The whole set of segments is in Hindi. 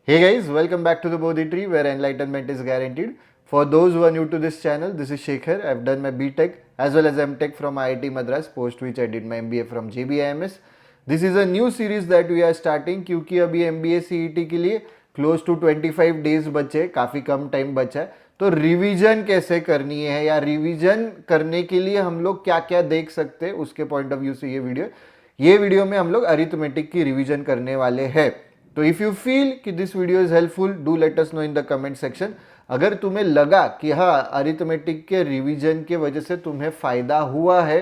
Hey guys, welcome back to the Bodhi Tree where enlightenment is guaranteed. For those who are new to this channel, this is Shekhar. I've done my BTech as well as MTech from IIT Madras, post which I did my MBA from JBIMS. This is a new series that we are starting क्योंकि अभी MBA CET के लिए क्लोज टू 25 डेज बचे, काफ़ी कम टाइम बचा है. तो रिवीजन कैसे करनी है या रिवीजन करने के लिए हम लोग क्या क्या देख सकते हैं उसके पॉइंट ऑफ व्यू से ये वीडियो में हम लोग अरिथमेटिक की रिवीजन करने वाले हैं. तो इफ़ यू फील कि this video is helpful do let us know in the comment section. अगर तुम्हें लगा कि हाँ अरिथमेटिक के रिवीजन के वजह से तुम्हें फ़ायदा हुआ है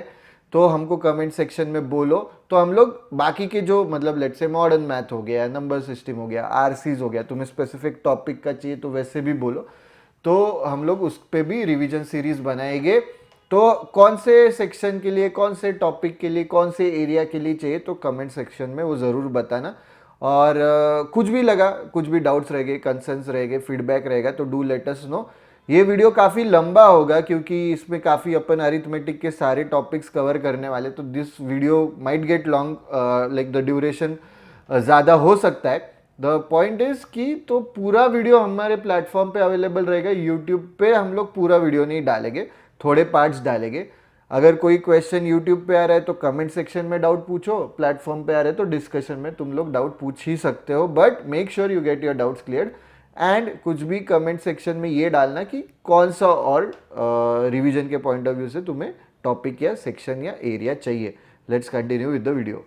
तो हमको कमेंट सेक्शन में बोलो. तो हम लोग बाकी के जो मतलब लेट्स से मॉडर्न मैथ हो गया, नंबर सिस्टम हो गया, आरसीज हो गया, तुम्हें स्पेसिफिक टॉपिक का चाहिए तो वैसे भी बोलो. तो हम लोग उस पर भी रिवीजन सीरीज बनाएंगे. तो कौन से सेक्शन के लिए, कौन से टॉपिक के लिए, कौन से एरिया के लिए चाहिए तो कमेंट सेक्शन में वो ज़रूर बताना. और कुछ भी लगा, कुछ भी डाउट्स रह गए, कंसर्न्स रह गए, फीडबैक रहेगा तो डू लेट अस नो. ये वीडियो काफ़ी लंबा होगा क्योंकि इसमें काफ़ी अपन अरिथमेटिक के सारे टॉपिक्स कवर करने वाले. तो this video might get long, like the duration ज़्यादा हो सकता है. द पॉइंट इज कि तो पूरा वीडियो हमारे प्लेटफॉर्म पे अवेलेबल रहेगा. यूट्यूब पे हम लोग पूरा वीडियो नहीं डालेंगे, थोड़े पार्ट्स डालेंगे. अगर कोई क्वेश्चन यूट्यूब पे आ रहा है तो कमेंट सेक्शन में डाउट पूछो, प्लेटफॉर्म पे आ रहा है तो डिस्कशन में तुम लोग डाउट पूछ ही सकते हो. But make sure you get your doubts clear. And कुछ भी कमेंट सेक्शन में ये डालना कि कौन सा और रिवीजन के पॉइंट ऑफ व्यू से तुम्हें टॉपिक या सेक्शन या एरिया चाहिए. Let's continue with the video.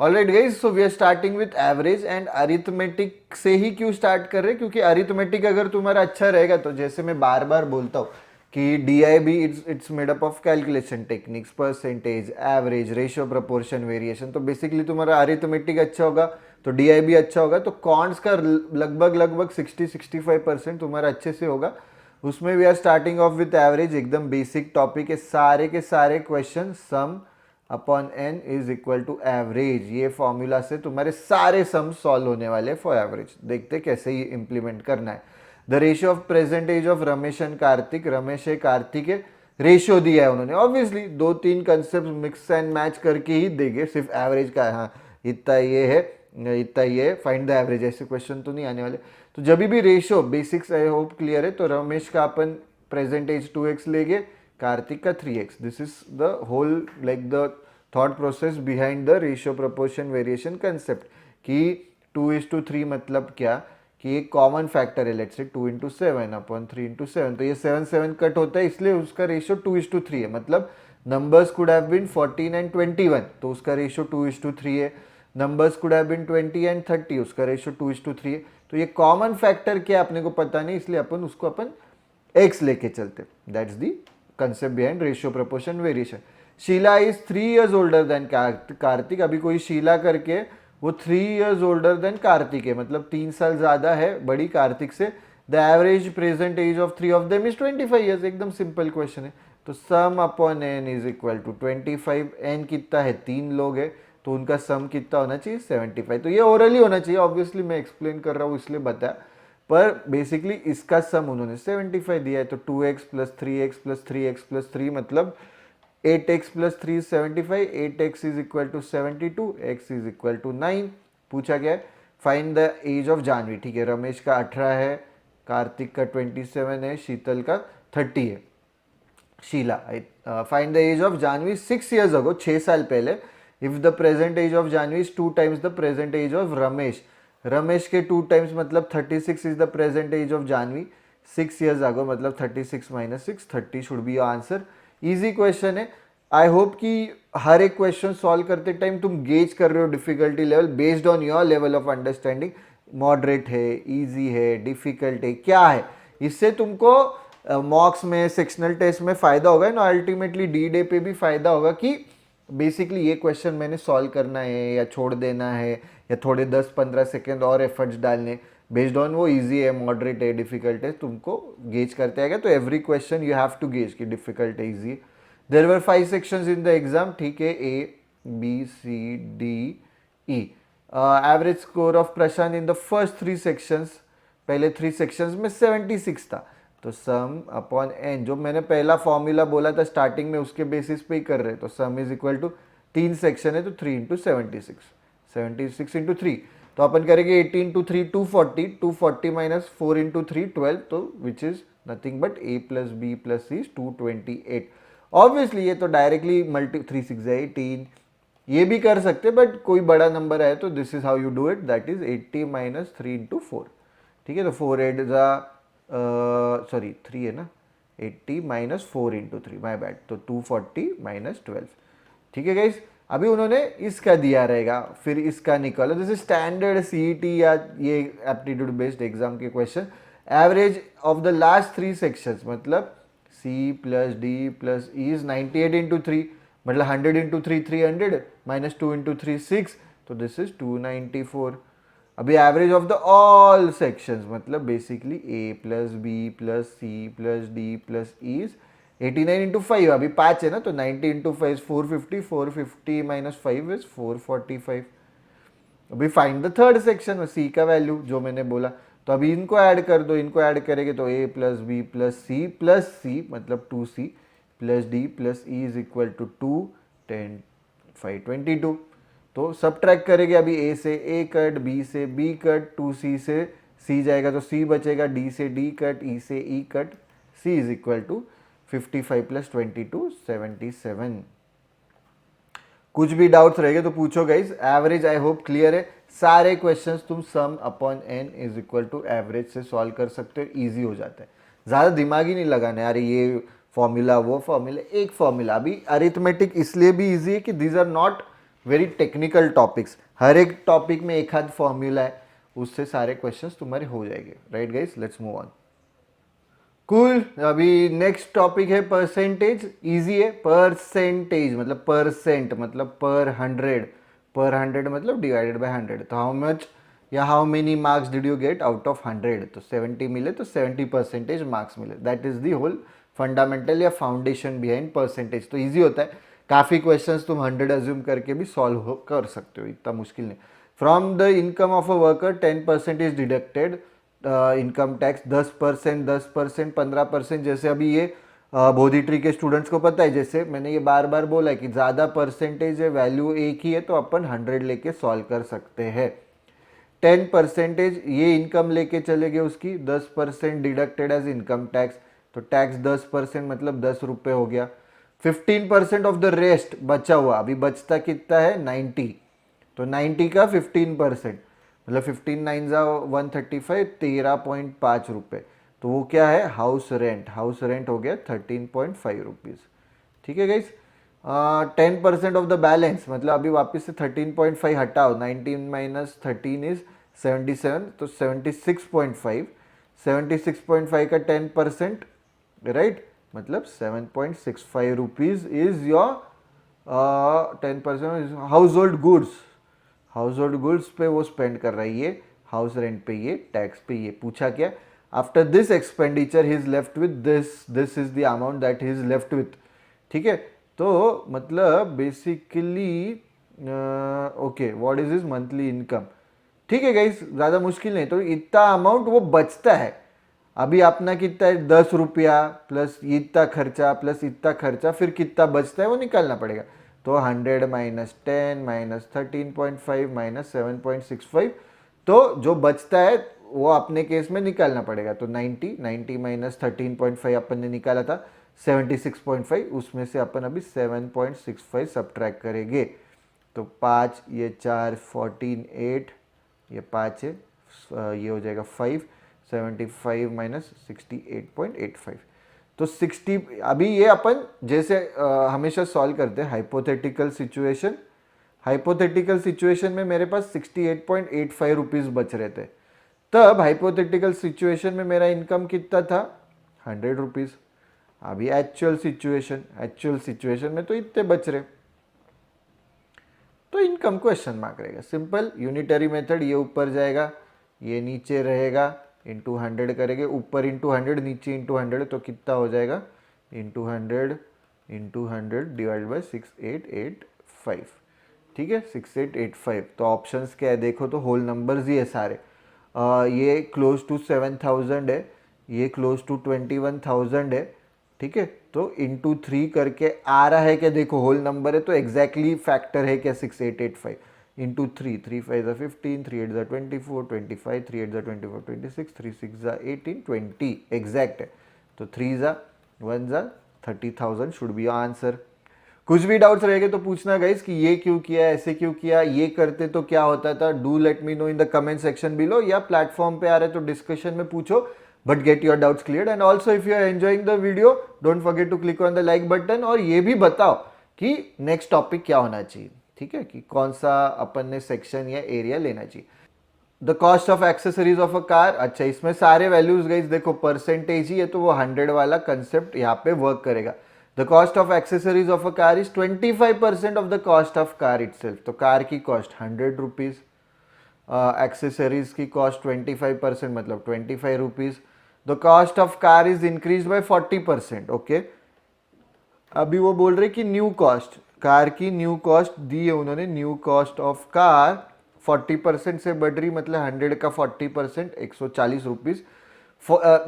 Alright guys, so we are starting with average. And arithmetic से ही क्यों स्टार्ट कर रहे हैं? क्योंकि अरिथमेटिक अगर तुम्हारा अच्छा रहेगा तो जैसे मैं बार बार बोलता हूँ कि DIB it's made up of calculation techniques, percentage, average, ratio, proportion, variation. तो बेसिकली तुम्हारा अरिथमेटिक अच्छा होगा तो DIB अच्छा होगा. तो कॉन्ट्स का लगभग लगभग 60-65% तुम्हारा अच्छे से होगा. उसमें we are starting off with average. एकदम बेसिक टॉपिक है. सारे के सारे question sum upon n is equal to average. ये फॉर्मूला से तुम्हारे सारे सम सॉल्व होने वाले फॉर एवरेज. देखते कैसे ही इंप्लीमेंट करना है. The ratio of present age of Ramesh and Kartik. Ramesh है, कार्तिक है, रेशियो दिया है उन्होंने. Obviously 2-3 concept mix and match करके ही देंगे. सिर्फ एवरेज का हाँ इतना ये है, इतना ये है, फाइंड द एवरेज, ऐसे क्वेश्चन तो नहीं आने वाले. तो जब भी रेशियो बेसिक्स आई होप क्लियर है. तो रमेश का अपन प्रेजेंट एज 2x लेंगे, कार्तिक का 3x. This is the whole like the thought process behind the ratio proportion variation concept. कि 2:3 मतलब क्या कि एक कॉमन फैक्टर है. Let's say 2:7 upon 3:7. तो ये 7 कट होता है इसलिए उसका रेशियो 2:3 है. मतलब numbers could have been 14 and 21 तो उसका रेशियो 2:3 है. Numbers could have been 20 and 30 उसका रेशियो 2:3 है. तो ये कॉमन फैक्टर क्या अपने को पता नहीं इसलिए अपन x लेके चलते. That's the concept behind ratio proportion variation. Sheela is 3 years older than Kartik. अभी कोई शीला करके वो 3 years ओल्डर देन कार्तिक है, मतलब 3 साल ज्यादा है बड़ी कार्तिक से. The average present age of 3 of them is 25 years. एकदम सिंपल क्वेश्चन है. तो sum upon n is equal to 25. N कितना है? 3 लोग है तो उनका सम कितना होना चाहिए? 75. तो ये ओरली होना चाहिए. ऑब्वियसली मैं एक्सप्लेन कर रहा हूँ इसलिए बताया. पर बेसिकली इसका सम उन्होंने 75 दिया है. तो 2x plus 3x plus 3x plus 3 मतलब 8x plus 3 is 75. 8x is equal to 72. x is equal to 9. पूछा गया है find the age of Janvi. ठीक है, रमेश का 18 है, कार्तिक का 27 है, शीतल का 30 है. Sheela find the age of Janvi 6 years ago, 6 साल पहले. If the present age of Janvi is 2 times the present age of Ramesh. Ramesh के 2 times मतलब 36 is the present age of Janvi. 6 years ago मतलब 36 minus 6, 30 should be your answer. Easy question है. आई होप कि हर एक क्वेश्चन सॉल्व करते टाइम तुम गेज कर रहे हो difficulty level based on your level of understanding. Moderate है, इजी है, डिफिकल्ट है, क्या है. इससे तुमको मॉक्स में, सेक्शनल टेस्ट में फायदा होगा ना. अल्टीमेटली D-Day पे भी फायदा होगा कि बेसिकली ये क्वेश्चन मैंने सॉल्व करना है या छोड़ देना है या थोड़े 10-15 सेकेंड और एफर्ट्स डालने बेस्ड ऑन वो इजी है, मॉडरेट है, डिफिकल्ट है, तुमको गेज करते आएगा. तो every question you have to gauge कि डिफिकल्ट है, इजी है. There were 5 sections in the exam. ठीक है, A, B, C, D, E. Average score of Prashant in the first 3 sections, पहले 3 sections में 76 था. तो सम अपॉन एन, जो मैंने पहला फॉर्मूला बोला था स्टार्टिंग में उसके बेसिस पे ही कर रहे. तो sum is equal to 3 section है तो 3 इंटू 76, 76 इंटू 3, तो अपन करेंगे 80 इंटू 3 240, 240 माइनस 4 इंटू 3 12, तो which is nothing but a plus B plus C 228। Obviously ये तो डायरेक्टली मल्टी 3 6 18 ये भी कर सकते, बट कोई बड़ा नंबर है तो this is how you do it, that is 80 minus 3 into 4। ठीक है, तो 4 8 सॉरी 3 है ना, 80 माइनस 4 इंटू 3, माई बैड, तो 240 माइनस 12। ठीक है गाइस, अभी उन्होंने इसका दिया रहेगा, फिर इसका निकालो, जैसे स्टैंडर्ड सीईटी या ये एप्टीट्यूड बेस्ड एग्जाम के question, average of the last 3 sections, मतलब C plus D plus E is 98 into 3, मतलब 100 इंटू 3 300 माइनस 2 इंटू 3 6, तो दिस इज 294। अभी average of the all sections, मतलब basically A plus B plus C plus D plus E is 89 into 5, अभी 5 है ना, तो 90 इंटू 5 इज 450, 450 माइनस 5 इज 445। अभी फाइंड द थर्ड सेक्शन में सी का वैल्यू जो मैंने बोला, तो अभी इनको ऐड कर दो, इनको ऐड करेंगे तो a plus B plus C मतलब 2c plus D plus E is equal to 2 10 522। तो सब ट्रैक करेंगे, अभी a से a कट, b से b कट, 2c से c जाएगा तो c बचेगा, d से d कट, e से e cut, c is equal to 55 plus 22 77। कुछ भी डाउट्स रहेंगे तो पूछो guys. Average I hope clear है, सारे क्वेश्चंस तुम sum upon n is equal to average से सॉल्व कर सकते हो, इजी हो जाता है, ज़्यादा दिमाग ही नहीं लगाना यार ये फॉर्मूला वो फॉर्मूला, एक फॉर्मूला। अभी अरिथमेटिक इसलिए भी इजी है कि these are not very technical topics, हर एक टॉपिक में एक आध फॉर्मूला है, उससे सारे क्वेश्चंस तुम्हारे हो जाएंगे। Right guys, let's move on. Cool अभी नेक्स्ट टॉपिक है परसेंटेज, इजी है। परसेंटेज मतलब परसेंट मतलब पर 100, पर 100 मतलब डिवाइडेड बाय 100, तो हाउ मच या how many marks did you get out of 100, तो 70 मिले तो 70% मार्क्स मिले, that is the whole fundamental या फाउंडेशन बिहाइंड परसेंटेज। तो ईजी होता है, काफ़ी क्वेश्चंस तुम 100 अज्यूम करके भी सॉल्व कर सकते हो, इतना मुश्किल नहीं। From the income of a worker 10% is deducted income tax, 10%, 10%, 15%, जैसे अभी ये बोधी ट्री के स्टूडेंट्स को पता है, जैसे मैंने ये बार बार बोला है कि ज़्यादा परसेंटेज है, वैल्यू एक ही है, तो अपन 100 लेके सॉल्व कर सकते हैं। 10% ये इनकम लेके चले गए उसकी, 10% डिडक्टेड एज इनकम टैक्स, तो टैक्स 10% मतलब 10 रुपये हो गया। 15% ऑफ द रेस्ट बचा हुआ, अभी बचता कितना है 90, तो 90 का 15% मतलब 15 9 जा 135, 13.5 रुपये, तो वो क्या है हाउस रेंट, हाउस रेंट हो गया 13.5 रुपीज़। ठीक है गाइस, 10% ऑफ द बैलेंस मतलब अभी वापस से 13.5 हटाओ, 19 माइनस 13 इज 77, तो 76.5, 76.5 का 10%, राइट, मतलब 7.65 rupees is your 10% house hold goods, house hold goods पे वो स्पेंड कर रहा है, ये हाउस रेंट पे, ये टैक्स पे, ये पूछा क्या, after this expenditure he is left with this is the amount that he is left with. ठीक है, तो मतलब basically okay what is his monthly income. ठीक है गाइस, ज़्यादा मुश्किल नहीं, तो इतना अमाउंट वो बचता है। अभी अपना कितना है 10 रुपया प्लस इतना खर्चा प्लस इतना खर्चा, फिर कितना बचता है वो निकालना पड़ेगा, तो 100 माइनस 10 माइनस 13.5 माइनस 7.65, तो जो बचता है वो अपने केस में निकालना पड़ेगा, तो 90 माइनस 13.5 अपन ने निकाला था 76.5, उसमें से अपन अभी 7.65 सब्ट्रैक्ट करेंगे, तो 5 ये 4 14 8, ये 5 है, ये हो जाएगा 5, 75 माइनस 68.85, तो 60। अभी ये अपन जैसे हमेशा सॉल्व करते हैं हाइपोथेटिकल सिचुएशन, हाइपोथेटिकल सिचुएशन में मेरे पास 68.85 रुपीज़ बच रहे थे, तब हाइपोथेटिकल सिचुएशन में मेरा इनकम कितना था 100 रुपीज़। अभी एक्चुअल सिचुएशन में तो इतने बच रहे, तो इनकम क्वेश्चन मार्क रहेगा। सिंपल यूनिटरी मेथड, ये ऊपर जाएगा ये नीचे रहेगा, इंटू 100 करेंगे, ऊपर इंटू 100 नीचे इंटू 100, तो कितना हो जाएगा इंटू 100 डिवाइड बाई 6885। ठीक है 6885, तो ऑप्शंस क्या है देखो, तो होल नंबर्स ही है सारे। ये क्लोज टू 7000 है, ये क्लोज टू 21,000 है, ठीक है, तो इंटू 3 करके आ रहा है क्या, देखो होल नंबर है तो एग्जैक्टली फैक्टर है क्या 6885 इंटू 3, 3 5 ज़ा 15, 3 8 ज़ा 24, 25, 3 8 ज़ा 24, 26, 3 6 ज़ा 18, 20 एग्जैक्ट है। तो 3 ज़ा 1 ज़ा 30,000 शुड बी आंसर। कुछ भी डाउट्स रहेंगे तो पूछना गाइस कि ये क्यों किया, ऐसे क्यों किया, ये करते तो क्या होता था। Do let me know in the comment section below, या प्लेटफॉर्म पे आ रहे तो डिस्कशन में पूछो, but get your doubts clear. And also if you are enjoying the video don't forget to click on the like button, और ये भी बताओ कि नेक्स्ट टॉपिक क्या होना चाहिए, ठीक है, कि कौन सा अपन ने सेक्शन या एरिया लेना चाहिए। The cost of accessories of a car, अच्छा इसमें सारे वैल्यूज गाइस देखो परसेंटेज ही है तो वो 100 वाला कंसेप्ट यहाँ पे वर्क करेगा। The cost of accessories of a car is 25% of the cost of car itself. तो कार की कॉस्ट 100 रुपीज, एक्सेसरीज की कॉस्ट 25% मतलब 25 rupees. The cost of car is increase by 40%। Okay, अभी वो बोल रहे कि न्यू कॉस्ट, कार की न्यू कॉस्ट दी है उन्होंने, न्यू कॉस्ट ऑफ कार 40% से बढ़ रही, मतलब 100 का 40% 140 रुपीज।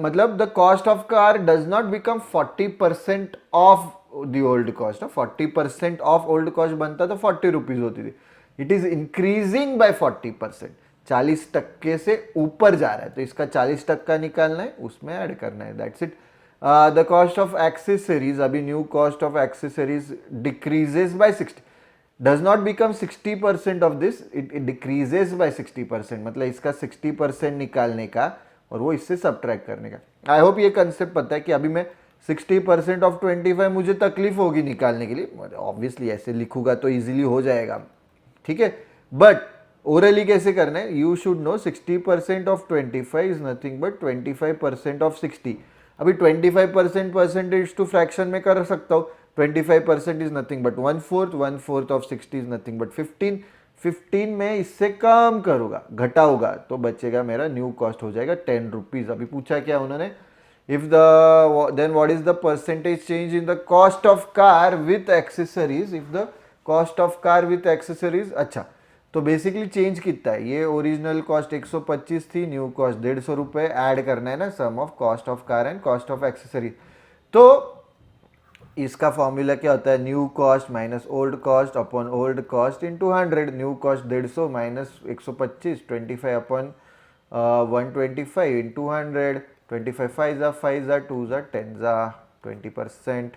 मतलब the cost of car does not become 40% of the old cost. 40% of old cost बनता तो 40 रुपीज होती थी, इट इज इंक्रीजिंग बाय 40%, 40% से ऊपर जा रहा है, तो इसका 40% निकालना है, उसमें ऐड करना है, that's it. The cost of accessories, अभी new cost of accessories decreases by 60, does not become 60% of this, it decreases by 60%, मतलब इसका 60% निकालने का और वो इससे सब्ट्रैक्ट करने का। आई होप ये कंसेप्ट पता है कि अभी मैं 60% ऑफ 25 मुझे तकलीफ होगी निकालने के लिए, ऑब्वियसली ऐसे लिखूंगा तो इजीली हो जाएगा, ठीक है, बट ओरली कैसे करना है, you should know 60% of 25 is nothing but 25% of 60। अभी 25% परसेंटेज टू फ्रैक्शन में कर सकता हूँ, 25% is nothing but 1/4, 1/4 of 60 is nothing but 15, 15 में इससे कम करूंगा, घटाऊंगा तो बचेगा मेरा न्यू कॉस्ट हो जाएगा 10 रुपीज। अभी पूछा क्या उन्होंने, if the then what is the percentage change in the cost of car with accessories, if the cost of car with accessories, अच्छा तो बेसिकली चेंज कितना है, ये ओरिजिनल कॉस्ट 125 थी, न्यू कॉस्ट 150 रुपये, ऐड करना है ना sum of cost of car and cost of accessories. तो इसका फॉर्मूला क्या होता है, new cost minus old cost upon old cost into 100, new cost 150 minus 125, 25 upon 125 into 100, 25 5 ज़ा 5 ज़ा 2 ज़ा 10 ज़ा 20%।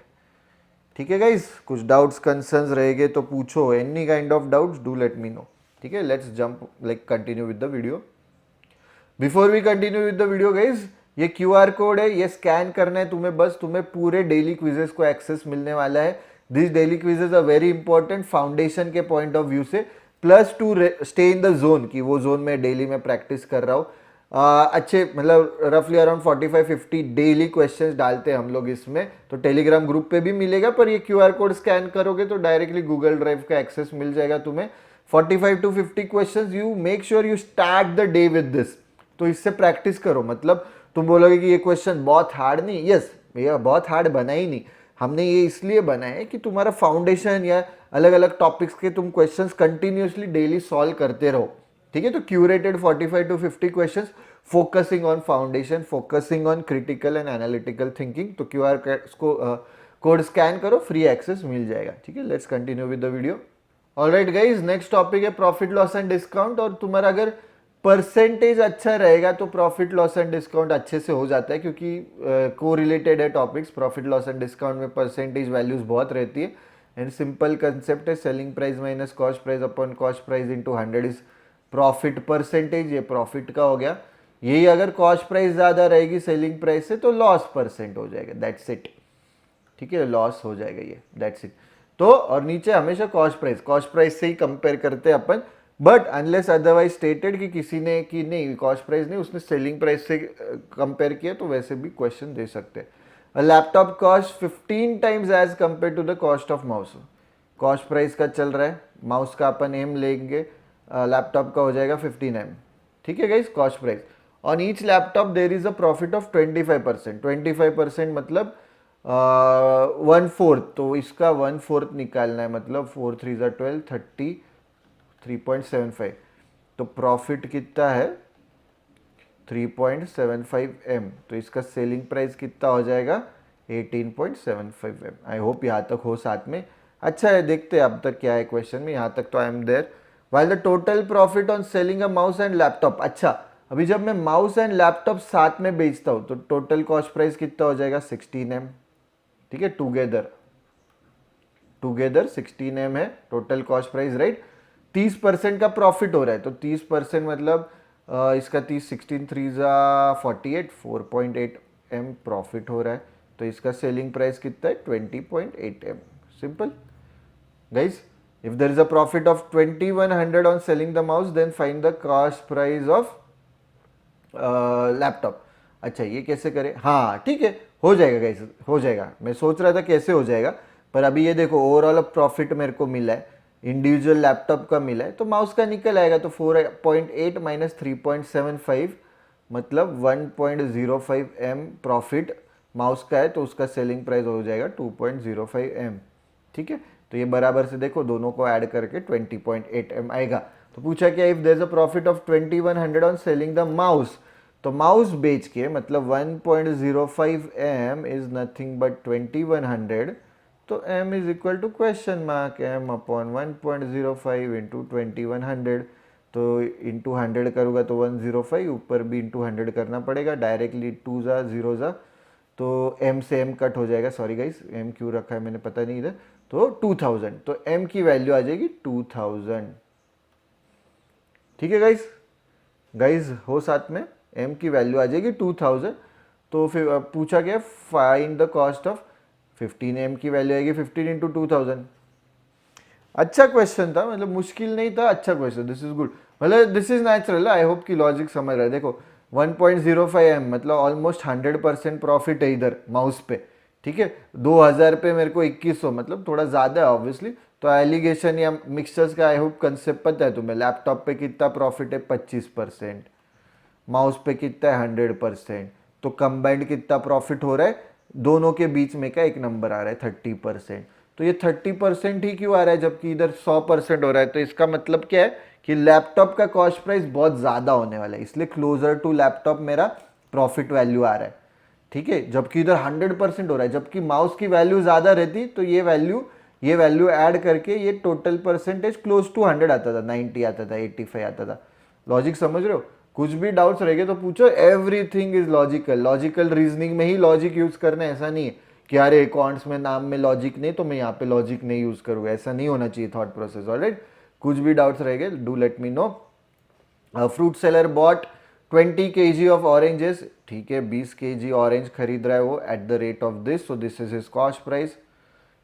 ठीक है गाइज, कुछ डाउट्स कंसर्न्स रहेंगे तो पूछो, any kind of doubts do let me know, ठीक है। Let's jump like continue with the video. Before we continue with the video guys, ये क्यूआर कोड है, ये स्कैन करना है तुम्हें, बस तुम्हें पूरे डेली क्विजेस को एक्सेस मिलने वाला है। This daily quizzes are very important foundation के पॉइंट ऑफ व्यू से, plus to stay in the zone, की वो जोन में डेली में प्रैक्टिस कर रहा हूँ। अच्छे मतलब रफली अराउंड 45-50 डेली क्वेश्चंस डालते हैं हम लोग इसमें, तो टेलीग्राम ग्रुप पे भी मिलेगा, पर ये क्यूआर कोड स्कैन करोगे तो डायरेक्टली गूगल ड्राइव का एक्सेस मिल जाएगा तुम्हें। 45 to 50 questions, you make sure you start the day with this, तो इससे प्रैक्टिस करो। मतलब तुम बोलोगे कि ये क्वेश्चन बहुत हार्ड नहीं, यस भैया बहुत हार्ड बना ही नहीं, हमने ये इसलिए बनाया है कि तुम्हारा फाउंडेशन या अलग अलग टॉपिक्स के तुम क्वेश्चंस कंटिन्यूअसली डेली सॉल्व करते रहो, ठीक है। तो curated 45 to 50 questions focusing on foundation, focusing on critical and analytical thinking. तो क्यूआर कोड स्कैन करो, फ्री एक्सेस मिल जाएगा, ठीक है। Let's continue with the video. Alright guys, next topic है प्रॉफिट लॉस एंड डिस्काउंट। और तुम्हारा अगर परसेंटेज अच्छा रहेगा तो प्रॉफिट लॉस एंड डिस्काउंट अच्छे से हो जाता है, क्योंकि को रिलेटेड है topics. Profit loss and discount में परसेंटेज वैल्यूज बहुत रहती है, एंड सिंपल कंसेप्ट है, selling price minus cost price upon cost price into 100 is profit percentage. ये प्रॉफिट का हो गया, यही अगर कॉस्ट प्राइस ज़्यादा रहेगी सेलिंग प्राइस से तो लॉस परसेंट हो जाएगा, दैट्स इट, ठीक है, लॉस हो जाएगा ये, दैट्स इट। तो और नीचे हमेशा कॉस्ट प्राइस से ही कंपेयर करते हैं अपन, बट अनलेस अदरवाइज स्टेटेड कि किसी ने कि नहीं कॉस्ट प्राइस नहीं, उसने सेलिंग प्राइस से कंपेयर किया, तो वैसे भी क्वेश्चन दे सकते हैं। Laptop cost 15 times as compare to the cost of mouse. Cost price का चल रहा है, माउस का अपन एम लेंगे, लैपटॉप का हो जाएगा 15 एम, ठीक है guys, cost price. On each laptop there is a profit of 25%, 25% मतलब 1/4, तो इसका 1/4 निकालना है, मतलब 4 3 12 30 3.75, तो प्रॉफिट कितना है 3.75 एम, तो इसका सेलिंग प्राइस कितना हो जाएगा 18.75 एम। आई होप यहाँ तक हो साथ में। अच्छा है, देखते हैं अब तक क्या है क्वेश्चन में। यहाँ तक तो I am there. While the total profit on selling a mouse and laptop. अच्छा, अभी जब मैं माउस एंड लैपटॉप साथ में बेचता हूँ तो टोटल कॉस्ट प्राइस कितना हो जाएगा? 16 एम। ठीक है, टुगेदर 16 एम है टोटल कॉस्ट प्राइस, राइट। 30% का प्रॉफिट हो रहा है, तो 30% मतलब इसका 30 16 3 48, 4.8 एम प्रॉफिट हो रहा है। तो इसका सेलिंग प्राइस कितना है? 20.8 M. Simple guys. If there is a profit of 2100 on selling the mouse, then find the cost price of laptop. अच्छा, ये कैसे करें? हाँ ठीक है, हो जाएगा गाइस, हो जाएगा। मैं सोच रहा था कैसे हो जाएगा, पर अभी ये देखो ओवरऑल प्रॉफिट मेरे को मिला है, इंडिविजुअल लैपटॉप का मिला है, तो माउस का निकल आएगा। तो 4.8 माइनस 3.75 मतलब 1.05 एम प्रॉफिट माउस का है, तो उसका सेलिंग प्राइस हो जाएगा 2.05 एम। ठीक है, तो ये बराबर से देखो दोनों को ऐड करके 20.8 एम आएगा। तो पूछा क्या, if there is a profit of 2100 on selling the mouse, तो माउस बेच के मतलब 1.05 एम इज नथिंग बट 2100, तो m is equal to question mark m upon 1.05 into 2100। तो इंटू 100 करूँगा तो 105, ऊपर भी इंटू 100 करना पड़ेगा, डायरेक्टली 2 जा 0 जा, तो m से m कट हो जाएगा। सॉरी गाइस, m क्यों रखा है मैंने पता नहीं इधर। तो 2000, तो m की वैल्यू आ जाएगी 2000। ठीक है गाइस, गाइस हो साथ में, m की वैल्यू आ जाएगी 2000। तो फिर पूछा गया find the cost of 15, m की वैल्यू आएगी 15 इंटू 2000। अच्छा क्वेश्चन था, मतलब मुश्किल नहीं था, अच्छा क्वेश्चन, दिस इज गुड, मतलब this is natural. I hope कि लॉजिक समझ रहा है। देखो 1.05 एम मतलब ऑलमोस्ट 100% प्रॉफिट है इधर माउस पे। ठीक है, 2000 पे मेरे को 2100, मतलब थोड़ा ज़्यादा है ऑब्वियसली। तो एलिगेशन या मिक्सचर्स का आई होप कंसेप्ट पता है तुम्हें। लैपटॉप पे कितना प्रॉफिट है? 25%। माउस पे कितना है? 100%। तो कंबाइंड कितना प्रॉफिट हो रहा है? दोनों के बीच में का एक नंबर आ रहा है 30%। तो ये 30% ही क्यों आ रहा है जबकि इधर 100% हो रहा है? तो इसका मतलब क्या है कि लैपटॉप का कॉस्ट प्राइस बहुत ज्यादा होने वाला है, इसलिए क्लोजर टू लैपटॉप मेरा प्रॉफिट वैल्यू आ रहा है। ठीक है, जबकि इधर 100% हो रहा है। जबकि माउस की वैल्यू ज्यादा रहती तो ये वैल्यू ऐड करके ये टोटल परसेंटेज क्लोज टू 100 आता था, 90 आता था, 85 आता था। लॉजिक समझ रहे हो? कुछ भी डाउट्स रहेंगे तो पूछो, everything is logical. Logical reasoning में ही लॉजिक यूज करना है, ऐसा नहीं है कि अरे अकाउंट्स में नाम में लॉजिक नहीं तो मैं यहाँ पे लॉजिक नहीं यूज करूँगा, ऐसा नहीं होना चाहिए थॉट प्रोसेस। ऑलराइट, कुछ भी डाउट्स रहेंगे do let me know. Fruit seller bought 20 kg of oranges. ठीक है, 20 kg ऑरेंज खरीद रहा है वो at the rate of this, so this is his cost price.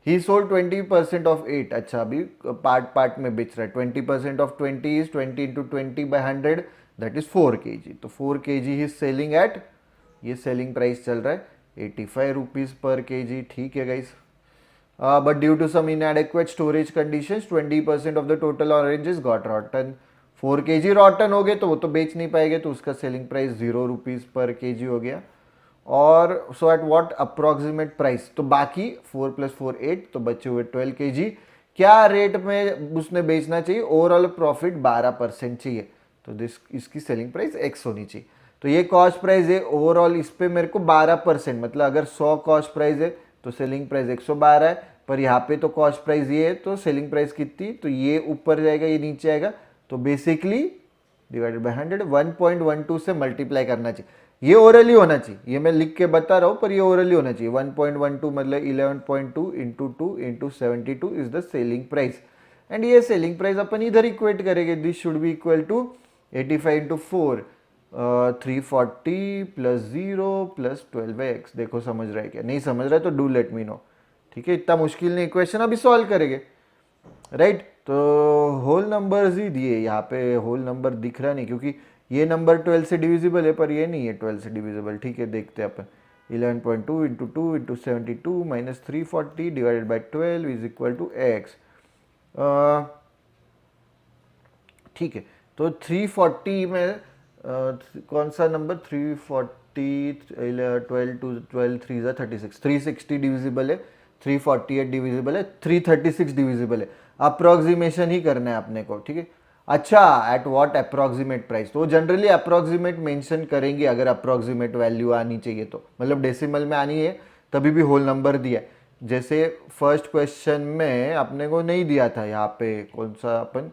He sold 20% of 8। अच्छा, अभी पार्ट पार्ट में बेच रहा है। 20% of 20 is 20 into 20 by 100, that is 4 kg। तो 4 kg ही सेलिंग एट, ये सेलिंग प्राइस चल रहा है 85 रुपीज पर kg। ठीक है guys, but due to some inadequate storage conditions 20% of the total oranges got rotten। 4 kg rotten हो गए तो वो तो बेच नहीं पाएंगे, तो उसका selling price 0 rupees per kg हो गया। और सो एट व्हाट अप्रोक्सीमेट प्राइस, तो बाकी 4 + 4 8, तो बचे हुए 12 kg। क्या रेट में उसने बेचना चाहिए? ओवरऑल प्रॉफिट 12% चाहिए, तो दिस इसकी सेलिंग प्राइस x होनी चाहिए। तो ये कॉस्ट प्राइस है ओवरऑल, इस पे मेरे को 12%, मतलब अगर 100 कॉस्ट प्राइस है तो सेलिंग प्राइस 112 है, पर यहाँ पे तो कॉस्ट प्राइस ये है, तो सेलिंग प्राइस कितनी? तो ये ऊपर जाएगा, ये नीचे आएगा, तो बेसिकली डिवाइडेड बाय 100, 1.12 से मल्टीप्लाई करना चाहिए। ये ओरली होना चाहिए, ये मैं लिख के बता रहा हूँ पर ये ओरली होना चाहिए। 1.12 मतलब 11.2 into 2 into 72 is the selling price. And ये सेलिंग प्राइस अपन इधर इक्वेट करेंगे, this should be equal to 85 into 4, 340 plus 0 plus 12x। देखो समझ रहा है क्या? नहीं समझ रहा है तो डू लेट मी नो। ठीक है, इतना मुश्किल नहीं क्वेश्चन, अभी सॉल्व करेंगे, राइट। तो होल नंबर्स ही दिए, यहाँ पे होल नंबर दिख रहा नहीं क्योंकि ये नंबर 12 से डिविजिबल है, पर ये नहीं है 12 से डिविजिबल। ठीक है, देखते हैं अपन। 11.2 into 2 into 72 minus 340 divided by 12 is equal to x। ठीक है, तो 340 में कौन सा नंबर? 340, 12 टू 12 3 जा 36, 360 डिविजिबल है, 348 डिविजिबल है, 336 डिविजिबल है। अप्रोक्सीमेशन ही करना है अपने को। ठीक है, अच्छा एट व्हाट अप्रोक्सीमेट प्राइस, तो जनरली अप्रोक्सीमेट मेंशन करेंगे अगर अप्रोक्सीमेट वैल्यू आनी चाहिए तो, मतलब डेसिमल में आनी है तभी भी होल नंबर दिया है। जैसे फर्स्ट क्वेश्चन में अपने को नहीं दिया था, यहाँ पे कौन सा अपन,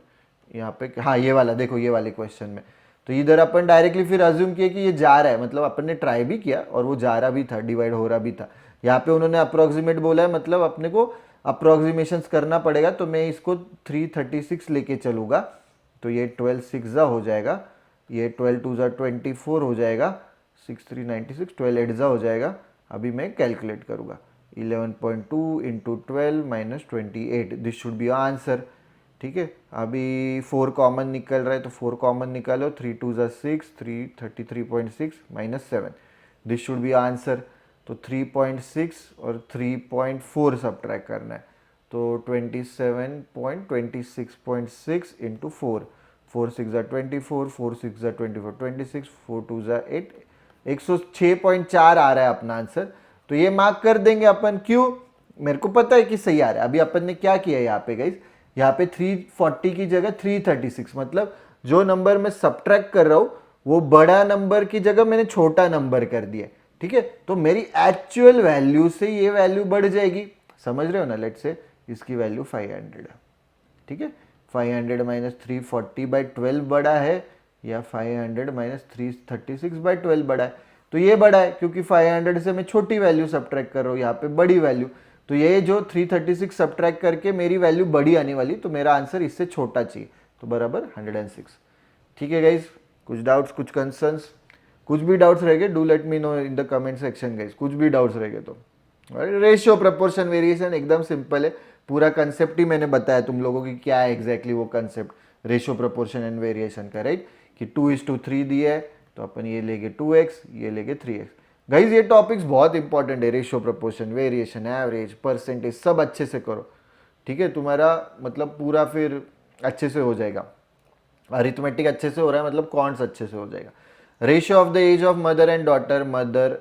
यहाँ पे हाँ ये वाला देखो, ये वाले क्वेश्चन में तो इधर अपन डायरेक्टली फिर अज्यूम किए कि ये जा रहा है, मतलब अपन ने ट्राई भी किया और वो जा रहा भी था, डिवाइड हो रहा भी था। यहाँ पे उन्होंने अप्रोक्सीमेट बोला है, मतलब अपने को अप्रोक्सीमेशंस करना पड़ेगा, तो मैं इसको 336 लेके चलूँगा। तो ये 12 6 हो जाएगा, ये 12 2 24 हो जाएगा, 6 3 96, 12 8 हो जाएगा। अभी मैं कैलकुलेट करूँगा 11.2 into 12 minus 28, this should B answer. ठीक है, अभी 4 कॉमन निकल रहा है तो 4 कॉमन निकालो, 3 2 6, 33.6 minus 7, this should B answer. तो 3.6 और 3.4 सब्ट्रैक्ट करना है, तो 27.26.6 इंटू 4, 4 6 24, 4 6 24 26, 4 2 8, 106.4 आ रहा है अपना आंसर। तो ये मार्क कर देंगे अपन, क्यों, मेरे को पता है कि सही आ रहा है। अभी अपन ने क्या किया यहाँ पे गाइस, यहाँ पे 340 की जगह 336, मतलब जो नंबर मैं सब्ट्रैक्ट कर रहा हूँ वो बड़ा नंबर की जगह मैंने छोटा नंबर कर दिया। ठीक है, तो मेरी एक्चुअल वैल्यू से ये वैल्यू बढ़ जाएगी, समझ रहे हो ना। लेट्स से इसकी वैल्यू 500 है। ठीक है, 500 माइनस 340/12 बड़ा है, या 500 माइनस 336/12 बड़ा है। तो ये बड़ा है क्योंकि 500 से मैं छोटी वैल्यू सब्ट्रैक्ट कर रहा हूँ, यहाँ पे बड़ी वैल्यू। तो ये जो 336 सब्ट्रैक्ट करके मेरी वैल्यू बड़ी आने वाली, तो मेरा आंसर इससे छोटा चाहिए, तो बराबर 106। ठीक है गाइज, कुछ डाउट्स, कुछ कंसर्न्स, कुछ भी डाउट्स रह गए do let me know in the comment section guys, कुछ भी डाउट्स रह गए तो। रेशियो प्रपोर्शन वेरिएशन एकदम सिंपल है, पूरा कंसेप्ट ही मैंने बताया तुम लोगों की क्या है एग्जैक्टली वो concept ratio proportion and variation का, राइट। कि 2:3 दिया है तो अपन ये लेंगे 2x, ये लेंगे 3x। गाइज ये टॉपिक्स बहुत इंपॉर्टेंट है, ratio proportion, variation, average, percentage, सब अच्छे से करो। ठीक है, तुम्हारा मतलब पूरा फिर अच्छे से हो जाएगा। अरिथमेटिक अच्छे से हो रहा है मतलब कॉन्ट्स अच्छे से हो जाएगा। Ratio of the age of mother and daughter, mother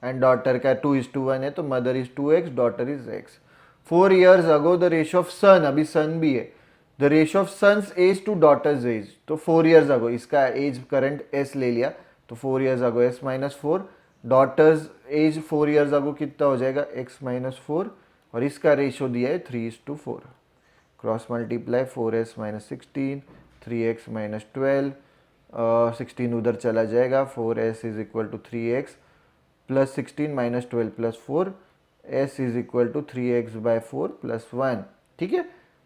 and daughter का 2:1 है, तो mother is 2x, daughter is x। 4 years ago the ratio of son, अभी सन भी है, the ratio of son's age to daughter's age, तो 4 years अगो, इसका एज करंट s ले लिया, तो 4 years अगो s minus 4, daughters as 4 years अगो कितना हो जाएगा x माइनस 4, और इसका रेशियो दिया है 3:4, cross multiply 4s minus 16, 3x minus 12, 16 उधर चला जाएगा, 4s is equal to 3x plus 16 minus 12 plus 4, s is equal to 3x/4 plus 1। ठीक है,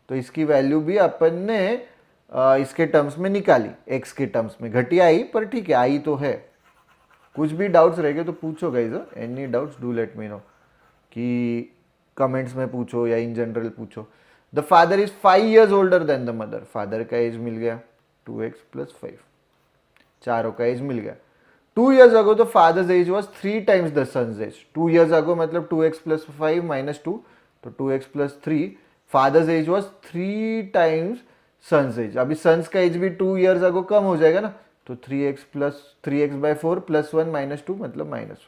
तो इसकी वैल्यू भी अपन ने इसके टर्म्स में निकाली, x के टर्म्स में, घटिया आई पर ठीक है आई तो है। कुछ भी डाउट्स रह गए तो पूछो guys, any doubts do let me no, कि कमेंट्स में पूछो या इन जनरल पूछो। The father is 5 years older then the mother, father का एज मिल गया 2x प्लस 5, चारों का एज मिल गया। 2 years ago the father's age was 3 times the son's age। 2 years ago मतलब 2x plus 5 minus 2, तो 2x plus 3, father's age was 3 times son's age। अभी sons का एज भी 2 years ago कम हो जाएगा ना, तो 3x plus 3x/4 plus 1 minus 2 मतलब माइनस,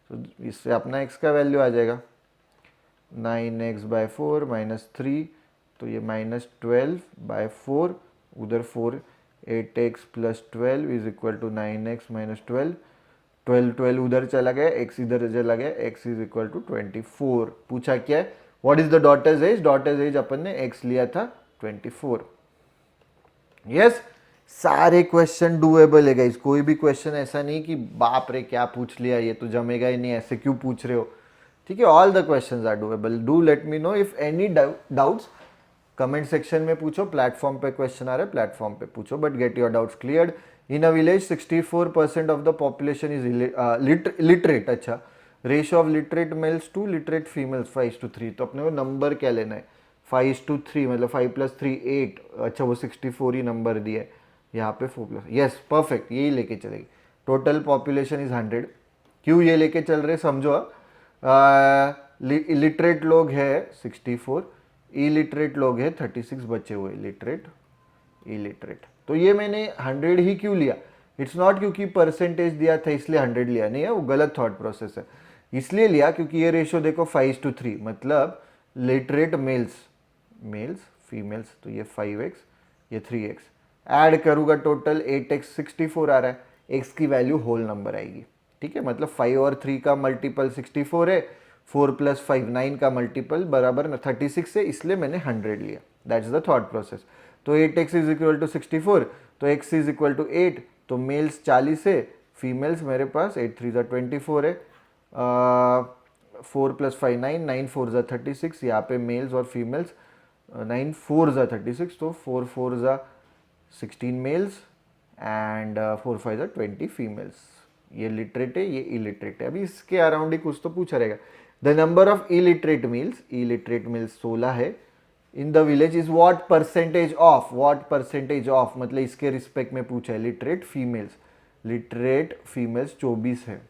तो इससे अपना x का वैल्यू आ जाएगा 9x/4 माइनस 3, तो ये माइनस 12/4, उधर 4, 8x plus 12 is equal to 9x minus 12, 12 उधर चला गया, x इधर चला गया, x इज इक्वल टू 24। पूछा क्या है, what is the daughter's age, daughter's age अपन ने x लिया था 24। यस, सारे क्वेश्चन डूएबल है गाइस, कोई भी क्वेश्चन ऐसा नहीं कि बाप रे क्या पूछ लिया, ये तो जमेगा ही नहीं, ऐसे क्यों पूछ रहे हो। ठीक है, all the questions are doable. Do let me know if any doubts, comment section में पूछो, प्लेटफॉर्म पे क्वेश्चन आ रहा है प्लेटफॉर्म पे पूछो, but get your doubts cleared. In a village 64% of the population is literate. अच्छा, ratio of literate males to literate females 5:3, तो अपने को नंबर क्या लेना है, 5:3 मतलब 5 + 3 8, अच्छा वो 64 ही नंबर दिया है यहाँ पे 4+, यस परफेक्ट, यही लेके चलेगी। टोटल पॉपुलेशन इज 100, क्यों ये लेके चल रहे समझो। लिटरेट लोग है 64, इलिटरेट लोग है 36 बचे हुए, लिटरेट इलिटरेट। तो ये मैंने 100 ही क्यों लिया, इट्स नॉट क्योंकि परसेंटेज दिया था इसलिए 100 लिया, नहीं है, वो गलत थॉट प्रोसेस है। इसलिए लिया क्योंकि ये रेशियो देखो 5:3, मतलब लिटरेट मेल्स फीमेल्स, तो ये 5x ये 3x, ऐड करूँगा टोटल 8x 64 आ रहा है, x की वैल्यू होल नंबर आएगी। ठीक है, मतलब 5 और 3 का मल्टीपल 64 है, 4 + 5 9 का मल्टीपल बराबर 36 है, इसलिए मैंने 100 लिया। That's the thought process. तो 8x = 64, तो x = 8, तो मेल्स 40 है, फीमेल्स मेरे पास 8 3 = 24 है। 4 + 5 9, 9 4 = 36, यहाँ पे मेल्स और फीमेल्स 9 4 = 36, तो 4 4 = 16 मेल्स एंड 4 5 = 20 फीमेल्स। ये लिटरेट है, ये इलिटरेट है। अभी इसके अराउंड ही कुछ तो पूछा रहेगा। The number of illiterate males 16 है in the village is what percentage of, मतलब इसके रिस्पेक्ट में पूछा है। लिटरेट फीमेल्स 24 है।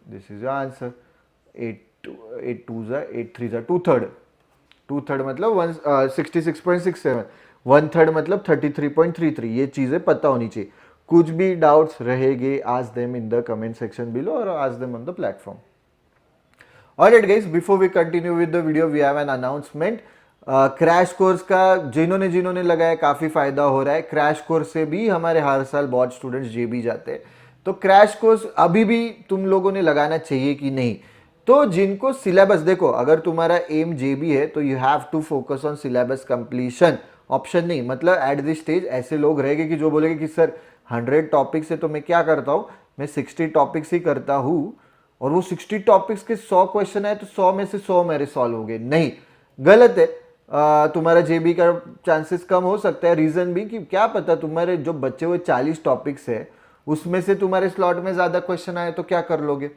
This is answer. 8 2 8 3 2/3 मतलब 66.67, 1/3 मतलब 33.33। ये चीजें पता होनी चाहिए। कुछ भी डाउट्स रहेंगे, ask them in the comment section below or ask them on the platform. Alright guys, before we continue with the video, we have an announcement. Crash course का जिन्होंने लगाया काफ़ी फ़ायदा हो रहा है। क्रैश कोर्स से भी हमारे हर साल बहुत स्टूडेंट्स जेबी जाते हैं, तो क्रैश कोर्स अभी भी तुम लोगों ने लगाना चाहिए कि नहीं? तो जिनको सिलेबस, देखो अगर तुम्हारा एम जेबी है तो you have to focus on syllabus completion, option नहीं। मतलब एट दिस स्टेज ऐसे लोग रहेंगे कि जो बोलेंगे कि सर 100 टॉपिक्स है तो मैं क्या करता हूँ, मैं 60 टॉपिक्स ही करता हूँ, और वो 60 टॉपिक्स के 100 क्वेश्चन है तो 100 में से 100 मेरे सॉल्व हो गए। नहीं, गलत है। तुम्हारा जेबी का चांसेस कम हो सकता है। रीजन भी कि क्या पता तुम्हारे जो बच्चे हुए 40 टॉपिक्स है उसमें से तुम्हारे स्लॉट में ज्यादा क्वेश्चन आए तो क्या कर लोगे?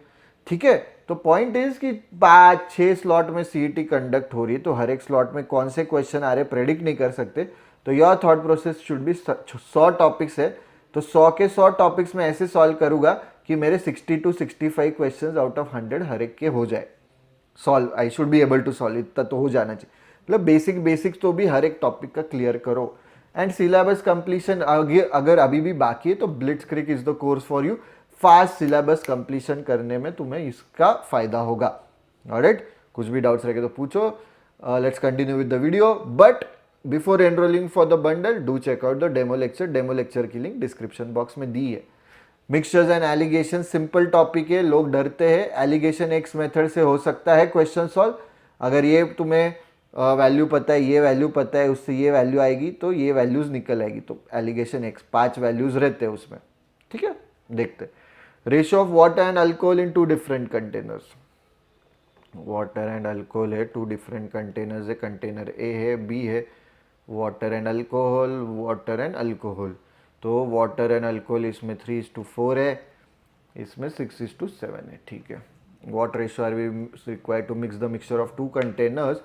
ठीक है, तो पॉइंट इज कि 5-6 स्लॉट में सीईटी कंडक्ट हो रही है, तो हर एक स्लॉट में कौन से क्वेश्चन आ रहे प्रेडिक्ट नहीं कर सकते। तो your thought process should be 100 topics है तो 100 के 100 टॉपिक्स में ऐसे सॉल्व करूंगा कि मेरे 60 to 65 क्वेश्चंस आउट ऑफ 100 हर एक के हो जाए solve. I should be able to solve, इतना तो हो जाना चाहिए। मतलब बेसिक्स तो भी हर एक टॉपिक का क्लियर करो। एंड सिलेबस कंप्लीशन अगर अभी भी बाकी है तो blitzkrieg is the course for you. Fast syllabus completion करने में तुम्हें इसका फायदा होगा। ऑलराइट, कुछ भी डाउट्स रहे तो पूछो। Let's continue with the video, but before enrolling for the bundle do check out the demo lecture की लिंक डिस्क्रिप्शन बॉक्स में दी है। Mixtures and allegation simple topic है, लोग डरते हैं। एलिगेशन एक्स मेथड से हो सकता है क्वेश्चन सॉल्व। अगर ये तुम्हें वैल्यू पता है, ये वैल्यू पता है, उससे ये वैल्यू आएगी तो ये वैल्यूज निकल आएगी। तो एलिगेशन एक्स 5 वैल्यूज रहते हैं उसमें। ठीक है, देखते। Ratio of water and alcohol in 2 different containers. Water and alcohol है, 2 डिफरेंट कंटेनर्स है। कंटेनर ए है, बी है। वाटर एंड अल्कोहल, तो वाटर एंड अल्कोहल इसमें 3:4 है, इसमें 6:7 है। ठीक है, what ratio are we required to mix the mixture of 2 containers.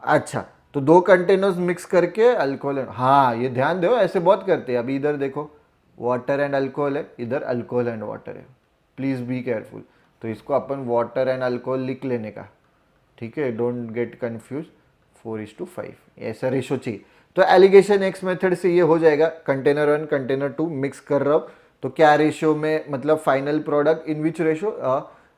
अच्छा, तो 2 कंटेनर्स मिक्स करके अल्कोहल, हाँ ये ध्यान दो, ऐसे बहुत करते हैं। अभी इधर देखो वाटर एंड अल्कोहल है, इधर अल्कोहल एंड वाटर है, प्लीज बी केयरफुल। तो इसको अपन वाटर एंड अल्कोहल लिख लेने का। ठीक है, डोंट गेट कंफ्यूज। 4:5 ऐसा रेशो चाहिए। तो एलिगेशन एक्स मेथड से ये हो जाएगा। कंटेनर 1 कंटेनर 2 मिक्स कर रहा हूँ तो क्या रेशियो में, मतलब final product in which ratio,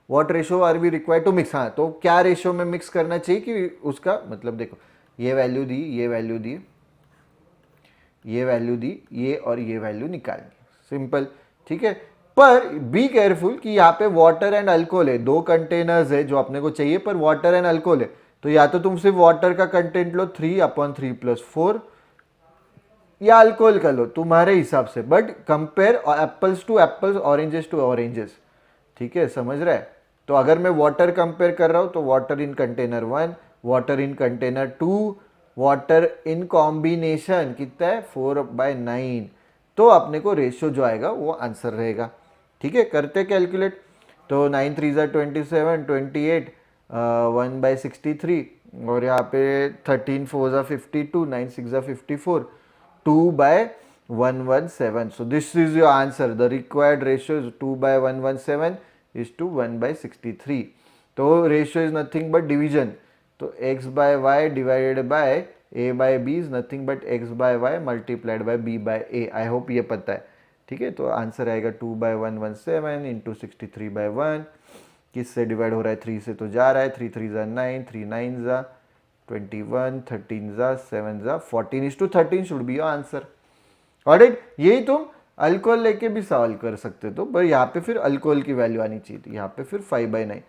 what ratio are we required to mix. हाँ, तो क्या रेशियो में मिक्स करना चाहिए कि उसका मतलब देखो, ये वैल्यू दी, ये वैल्यू दी, ये वैल्यू दी, ये और ये वैल्यू निकालनी, सिंपल। ठीक है, पर बी केयरफुल कि यहाँ पे वाटर एंड अल्कोहल है, 2 कंटेनर्स है जो अपने को चाहिए, पर वाटर एंड अल्कोहल है। तो या तो तुम सिर्फ वाटर का कंटेंट लो 3/3 + 4, या अल्कोहल का लो तुम्हारे हिसाब से, but compare apples to apples, oranges to oranges. ठीक है, समझ रहा है? तो अगर मैं वाटर कंपेयर कर रहा हूं तो water in container 1, water in container 2, water in combination कितना है 4/9, तो अपने को रेशियो जो आएगा वो आंसर रहेगा। ठीक है, करते कैलकुलेट। तो 9 3 = 27, 28, 1/63, और यहाँ पे 13 4 = 52, 9 6 = 54, 2/117. So this is your answer. The required ratio is 2/117 is to 1/63. तो ratio is nothing but division. तो x/y divided by a/b is nothing but x/y multiplied by b/a. I hope ये पता है। ठीक है, तो आंसर आएगा 2/117 इंटू 63/1। किससे डिवाइड हो रहा है? 3 से तो जा रहा है, 3 3 = 9, 3 9 = 21, 13 = 7 = 14:13 should be your answer. Alright, यही तुम अल्कोहल लेके भी सवाल कर सकते हो, तो पर यहाँ पे फिर अल्कोहल की वैल्यू आनी चाहिए थी, यहाँ पे फिर 5/9।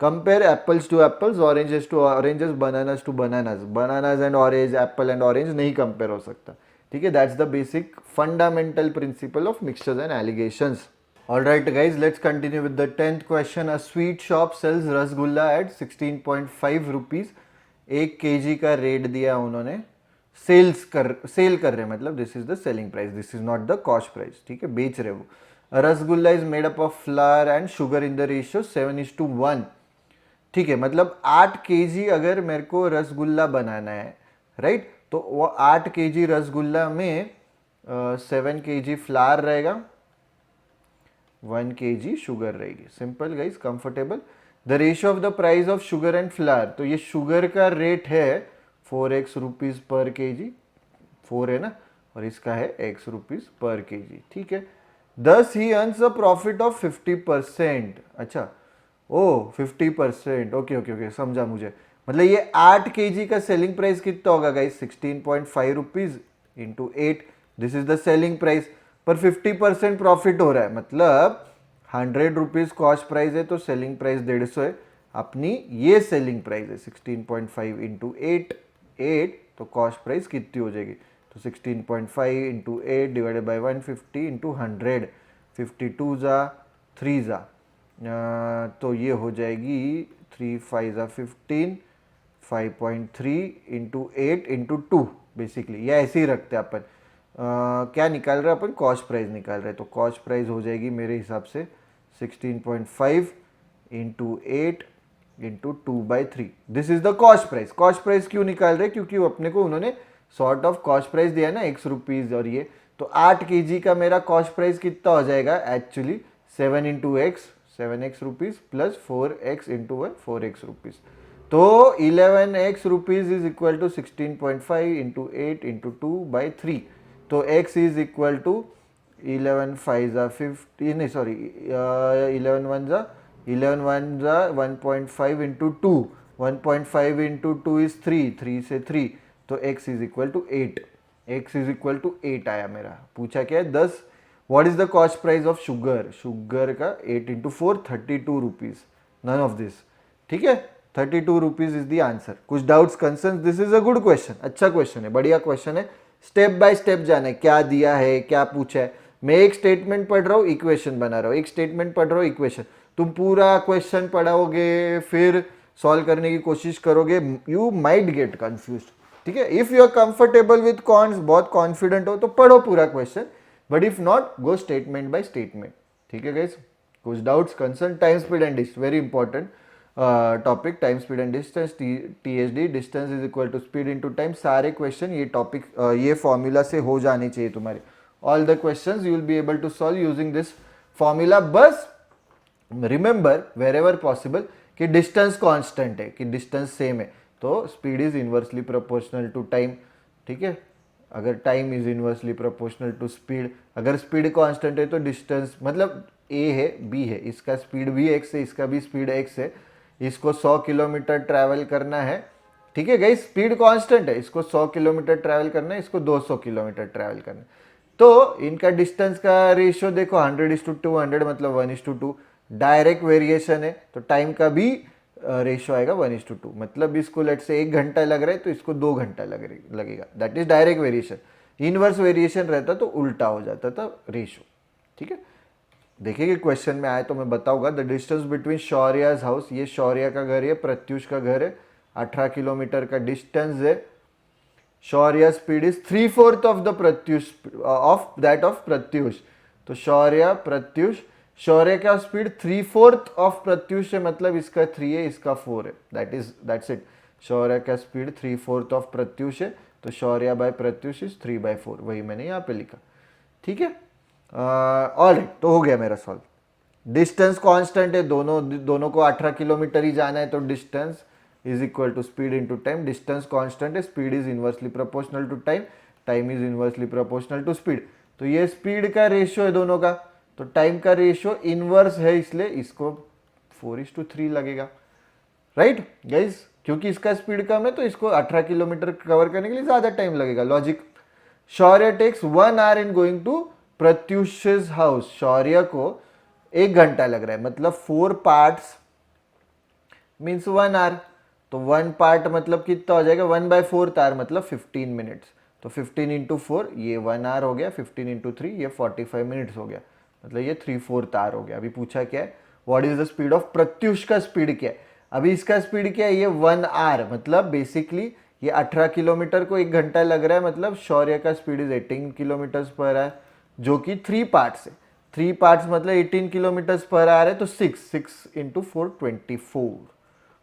Compare apples to apples, oranges to oranges, bananas to bananas, bananas and orange, apple and orange नहीं कंपेयर हो सकता, ठीक है. That's the basic fundamental principle of mixtures and allegations. Alright guys, let's continue with the 10th question. A sweet shop sells rasgulla at 16.5 rupees. 1 kg का रेट दिया उन्होंने, सेल कर रहे, मतलब this is the selling price, this is not the cost price, ठीक है, बेच रहे वो. Rasgulla is made up of flower and sugar in the ratio 7:1. ठीक है, मतलब 8 kg अगर मेरे को रसगुल्ला बनाना है, राइट, तो वो 8 kg रसगुल्ला में 7 kg फ्लावर रहेगा, 1 kg शुगर रहेगी. Simple guys, comfortable. The ratio of the price of sugar and flower, तो ये शुगर का रेट है 4x रुपीज पर kg, 4 है ना, और इसका है x रुपीज पर kg, ठीक है. दस ही अर्न्स अ प्रॉफिट ऑफ 50%. अच्छा, ओ 50%, ओके ओके ओके, समझा मुझे. मतलब ये 8 kg का सेलिंग प्राइस कितना होगा guys, 16.5 rupees into 8, this is the selling price. पर 50% प्रॉफिट हो रहा है, मतलब 100 रुपीज कॉस्ट प्राइस है तो सेलिंग प्राइस 150 है. अपनी ये सेलिंग प्राइस है 16.5 इंटू 8, तो कॉस्ट प्राइस कितनी हो जाएगी, तो 16.5 इंटू 8 डिवाइडेड बाई 150 इंटू 100, 52 जा 3 जा, तो ये हो जाएगी 3 5 जा 15, 5.3 इंटू 8 इंटू 2, बेसिकली ये ऐसे ही रखते हैं अपन. क्या निकाल रहे हैं अपन, कॉस्ट प्राइस निकाल रहे हैं, तो कॉस्ट प्राइस हो जाएगी मेरे हिसाब से 16.5 into 8 into 2/3. This is the cost price. Cost price क्यों निकाल रहे हैं, क्योंकि अपने को उन्होंने सॉर्ट ऑफ कॉस्ट प्राइस दिया है ना, x रुपीज, और ये तो 8 kg का मेरा कॉस्ट प्राइस कितना हो जाएगा actually, 7 into x, 7x rupees plus 4x into 1, 4x rupees, तो 11x rupees is equal to 16.5 into 8 into 2/3. तो x इज इक्वल टू 11 5 जा 50, नहीं सॉरी 11 1 जा 1.5 इंटू 2, 1.5 इंटू 2 इज 3, 3 से 3, तो x is equal to 8, x is equal to 8 आया मेरा. पूछा क्या है 10. What is the cost price of sugar, sugar का 8 into 4, 32 rupees, none of this, ठीक है, 32 रुपीज इज द आंसर. कुछ doubts concern, this is a good question, अच्छा क्वेश्चन है, बढ़िया क्वेश्चन है. स्टेप बाय स्टेप जाना है, क्या दिया है, क्या पूछा है. मैं एक स्टेटमेंट पढ़ रहा हूँ, इक्वेशन बना रहा हूँ, एक स्टेटमेंट पढ़ रहा हूँ, इक्वेशन. तुम पूरा क्वेश्चन पढ़ाओगे फिर सॉल्व करने की कोशिश करोगे, यू माइट गेट कंफ्यूज, ठीक है. If you are comfortable with cons, बहुत कॉन्फिडेंट हो तो पढ़ो पूरा question, but if not go statement by statement, ठीक है गाइस. कुछ doubts concern time speed and distance, very important topic, time speed and distance, TSD, distance is equal to speed into time. सारे क्वेश्चन ये टॉपिक ये फॉर्मूला से हो जाने चाहिए तुम्हारे. All the questions you will be able to solve using this formula. बस रिमेंबर वेर एवर पॉसिबल कि डिस्टेंस कांस्टेंट है, कि डिस्टेंस सेम है, तो speed is inversely proportional to time, ठीक है. अगर time is inversely proportional to speed, अगर स्पीड कांस्टेंट है तो डिस्टेंस, मतलब a है b है, इसका स्पीड भी x है, इसका भी स्पीड x है, इसको 100 किलोमीटर ट्रैवल करना है, ठीक है गाइस, स्पीड कांस्टेंट है, इसको 100 किलोमीटर ट्रैवल करना है, इसको 200 किलोमीटर ट्रैवल करना है, तो इनका डिस्टेंस का रेशियो देखो 100:200, मतलब 1:2. डायरेक्ट वेरिएशन है तो टाइम का भी रेशियो आएगा 1:2, मतलब इसको लेट से 1 घंटा लग रहा है तो इसको 2 घंटा लगेगा, that is direct variation. Inverse variation रहता तो उल्टा हो जाता था रेशियो, ठीक है. देखिए क्वेश्चन में आए तो मैं बताऊंगा. द डिस्टेंस बिटवीन शौर्याज हाउस, ये शौर्या का घर है, प्रत्युष का घर है, 18 किलोमीटर का डिस्टेंस है. Shaurya speed is 3/4 of the Pratyush of that of Pratyush, तो शौर्य प्रत्युष, शौर्य का स्पीड 3/4 ऑफ प्रत्युष है, मतलब इसका 3 है, इसका 4 है, दैट्स इट. शौर्य का स्पीड 3/4 ऑफ प्रत्युष है, तो शौर्य बाय प्रत्युष इज 3/4, वही मैंने यहाँ पे लिखा, ठीक है. ऑलराइट, तो हो गया मेरा सॉल्व. डिस्टेंस कांस्टेंट है, दोनों को 18 किलोमीटर ही जाना है, तो distance is equal to speed into time. Distance constant है, speed is inversely proportional to time, time is inversely proportional to speed. तो ये स्पीड का रेशियो है दोनों का, तो टाइम का रेशियो इनवर्स है, इसलिए इसको 4:3 लगेगा, राइट गाइज. क्योंकि इसका स्पीड कम है तो इसको 18 किलोमीटर कवर करने के लिए ज्यादा टाइम लगेगा, logic. Shaurya takes 1 hour in going to Pratyush's house, Shaurya को 1 घंटा लग रहा है, मतलब 4 पार्ट्स मीन्स 1 आवर। तो 1 पार्ट मतलब कितना हो जाएगा, 1/4 आवर मतलब 15 मिनट्स। तो 15 इंटू 4 ये 1 आवर हो गया, 15 इंटू 3 ये 45 मिनट्स हो गया, मतलब ये 3/4 आवर हो गया। अभी पूछा क्या है, what is the speed of Pratyush का स्पीड क्या है। अभी इसका स्पीड क्या है, ये 1 आवर मतलब बेसिकली ये 18 किलोमीटर को 1 घंटा लग रहा है, मतलब शौर्य का speed is 18 kilometre per hour, जो कि 3 पार्ट्स है। 3 पार्ट्स मतलब 18 किलोमीटर पर आवर है, तो 6 इंटू 4 24।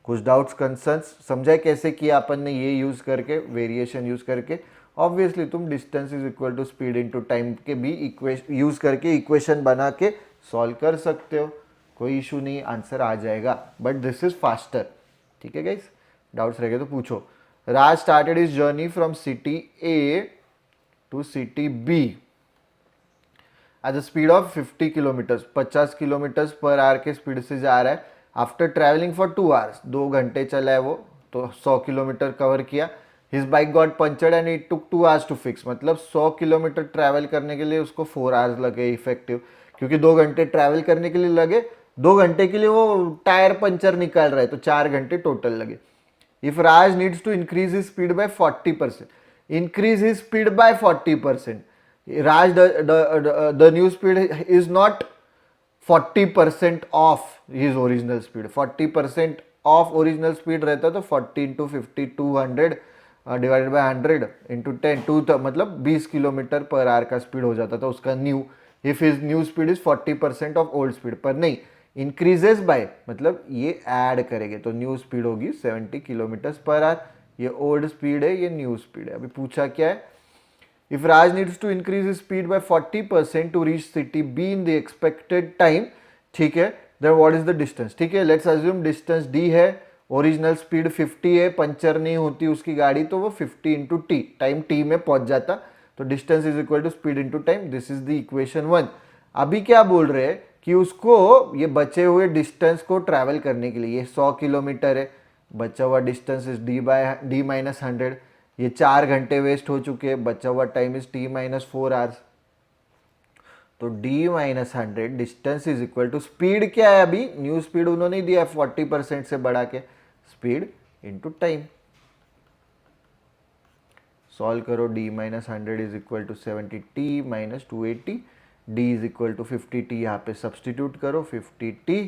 कुछ डाउट्स कंसर्न्स समझाए कैसे किया अपन ने ये यूज करके, वेरिएशन यूज करके। ऑब्वियसली तुम distance is equal to speed into time के भी यूज करके इक्वेशन बना के सॉल्व कर सकते हो, कोई इशू नहीं, आंसर आ जाएगा, बट दिस इज फास्टर। ठीक है गाइस, डाउट्स रह गए तो पूछो। Raj started his journey from city A to city B at the speed of 50 kilometres, 50 kilometres per hour के स्पीड से जा रहा है। आफ्टर ट्रैवलिंग फॉर 2 आवर्स, 2 घंटे चला है वो, तो 100 किलोमीटर कवर किया। His bike got punctured and it took 2 hours to fix, मतलब 100 किलोमीटर ट्रैवल करने के लिए उसको 4 आवर्स लगे इफेक्टिव, क्योंकि 2 घंटे ट्रैवल करने के लिए लगे, 2 घंटे के लिए वो टायर पंचर निकाल रहा है, तो 4 घंटे टोटल लगे। If Raj needs to increase his speed by 40%, increase his speed by 40%. Raj, the new speed is not 40% of his original speed. 40% of original speed रहता तो 40 into 50 200 डिवाइडेड बाय 100 इंटू 10 मतलब 20 किलोमीटर पर आवर का स्पीड हो जाता था उसका new, if his new speed is 40% of old speed. पर नहीं, इंक्रीजेस बाय मतलब ये ऐड करेंगे, तो न्यू स्पीड होगी 70 किलोमीटर पर आवर, ये ओल्ड स्पीड है, ये न्यू स्पीड है। अभी पूछा क्या है, if Raj needs to increase his speed by 40% to reach city B in the expected time, ठीक है, then what is the distance. ठीक है, लेट्स अज्यूम डिस्टेंस डी है, ओरिजिनल स्पीड 50 है, पंचर नहीं होती उसकी गाड़ी, तो वो 50 इंटू टी, टाइम टी में पहुंच जाता, तो distance is equal to speed into time. This is the equation 1। अभी क्या बोल रहे हैं कि उसको ये बचे हुए डिस्टेंस को ट्रैवल करने के लिए, ये 100 किलोमीटर है, बचा हुआ डिस्टेंस इज डी माइनस 100, ये 4 घंटे वेस्ट हो चुके हैं, बचा हुआ time is T minus 4 hours, तो D minus 100 distance is equal to speed क्या है, अभी न्यू स्पीड उन्होंने दिया 40% से बढ़ा के, स्पीड इंटू टाइम। सॉल्व करो, D minus 100 is equal to 70 T minus 280, D is equal to 50 T, यहाँ पे सब्सटीट्यूट करो, 50 टी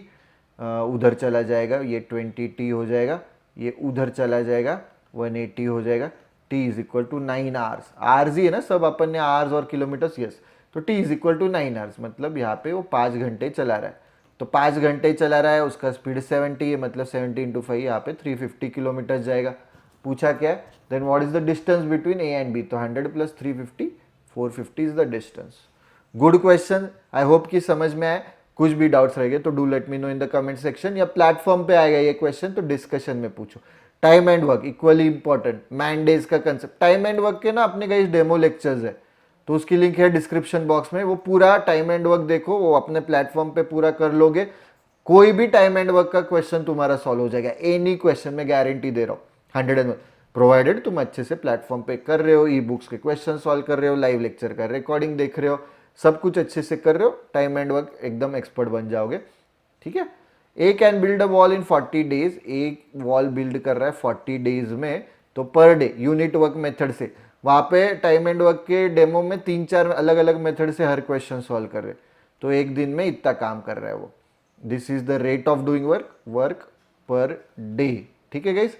उधर चला जाएगा, ये 20 टी हो जाएगा, ये उधर चला जाएगा 180 हो जाएगा, T is equal to 9 hours, hours ही है ना सब, अपन ने आवर्स और किलोमीटर्स, यस, तो T is equal to 9 hours, मतलब यहाँ पे वो 5 घंटे चला रहा है, तो 5 घंटे चला रहा है, उसका स्पीड 70 है, मतलब 70 इंटू 5 यहाँ पे 350 किलोमीटर जाएगा। पूछा क्या है, then what is the distance between A and B, तो 100 plus 350 450 is the distance. Good question, I hope कि समझ में आए। कुछ भी डाउट्स रह गए तो do let me know in the comment section, या प्लेटफॉर्म पे आएगा ये क्वेश्चन तो डिस्कशन में पूछो। Time and work equally important, man days का कंसेप्ट, टाइम एंड वर्क के ना अपने कई डेमो लेक्चर्स है, तो उसकी लिंक है डिस्क्रिप्शन बॉक्स में, वो पूरा टाइम एंड वर्क देखो, वो अपने प्लेटफॉर्म पे पूरा कर लोगे, कोई भी टाइम एंड वर्क का क्वेश्चन तुम्हारा सॉल्व हो जाएगा, एनी क्वेश्चन में गारंटी दे रहा हूँ 101, प्रोवाइडेड तुम अच्छे से प्लेटफॉर्म पे कर रहे हो, ई बुक्स के क्वेश्चन सॉल्व कर रहे हो, लाइव लेक्चर का रिकॉर्डिंग देख रहे हो, सब कुछ अच्छे से कर रहे हो, टाइम एंड वर्क एकदम एक्सपर्ट बन जाओगे। ठीक है, A can build a wall in 40 days, एक वॉल बिल्ड कर रहा है 40 डेज में, तो per day unit work method से, वहां पे टाइम एंड वर्क के डेमो में 3-4 अलग अलग मेथड से हर क्वेश्चन सॉल्व कर रहे, तो एक दिन में इतना काम कर रहा है वो। This is the rate of doing work per day. ठीक है guys,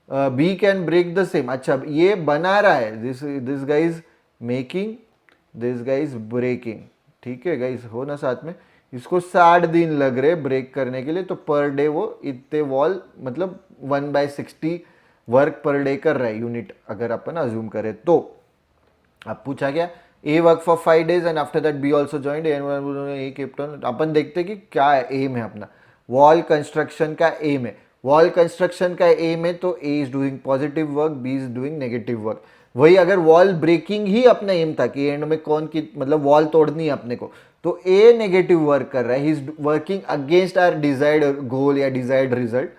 B can break the same, अच्छा ये बना रहा है, this guys is making, this guys is breaking. ठीक है गाइज, हो ना साथ में, इसको 60 दिन लग रहे ब्रेक करने के लिए, तो पर डे वो इतने वॉल मतलब 1/60 वर्क पर डे कर रहा है यूनिट, अगर अपन अज्यूम करें तो। अब पूछा क्या, A work for 5 days and after that B also joined, A captain, अपन देखते कि क्या एम है अपना, वॉल कंस्ट्रक्शन का एम है, वॉल कंस्ट्रक्शन का एम है, तो A is doing positive work, B is doing negative work. वही अगर वॉल ब्रेकिंग ही अपना एम था कि एंड में कौन की मतलब वॉल तोड़नी है अपने को, तो ए नेगेटिव वर्क कर रहा है, he is working against our desired goal या desired result,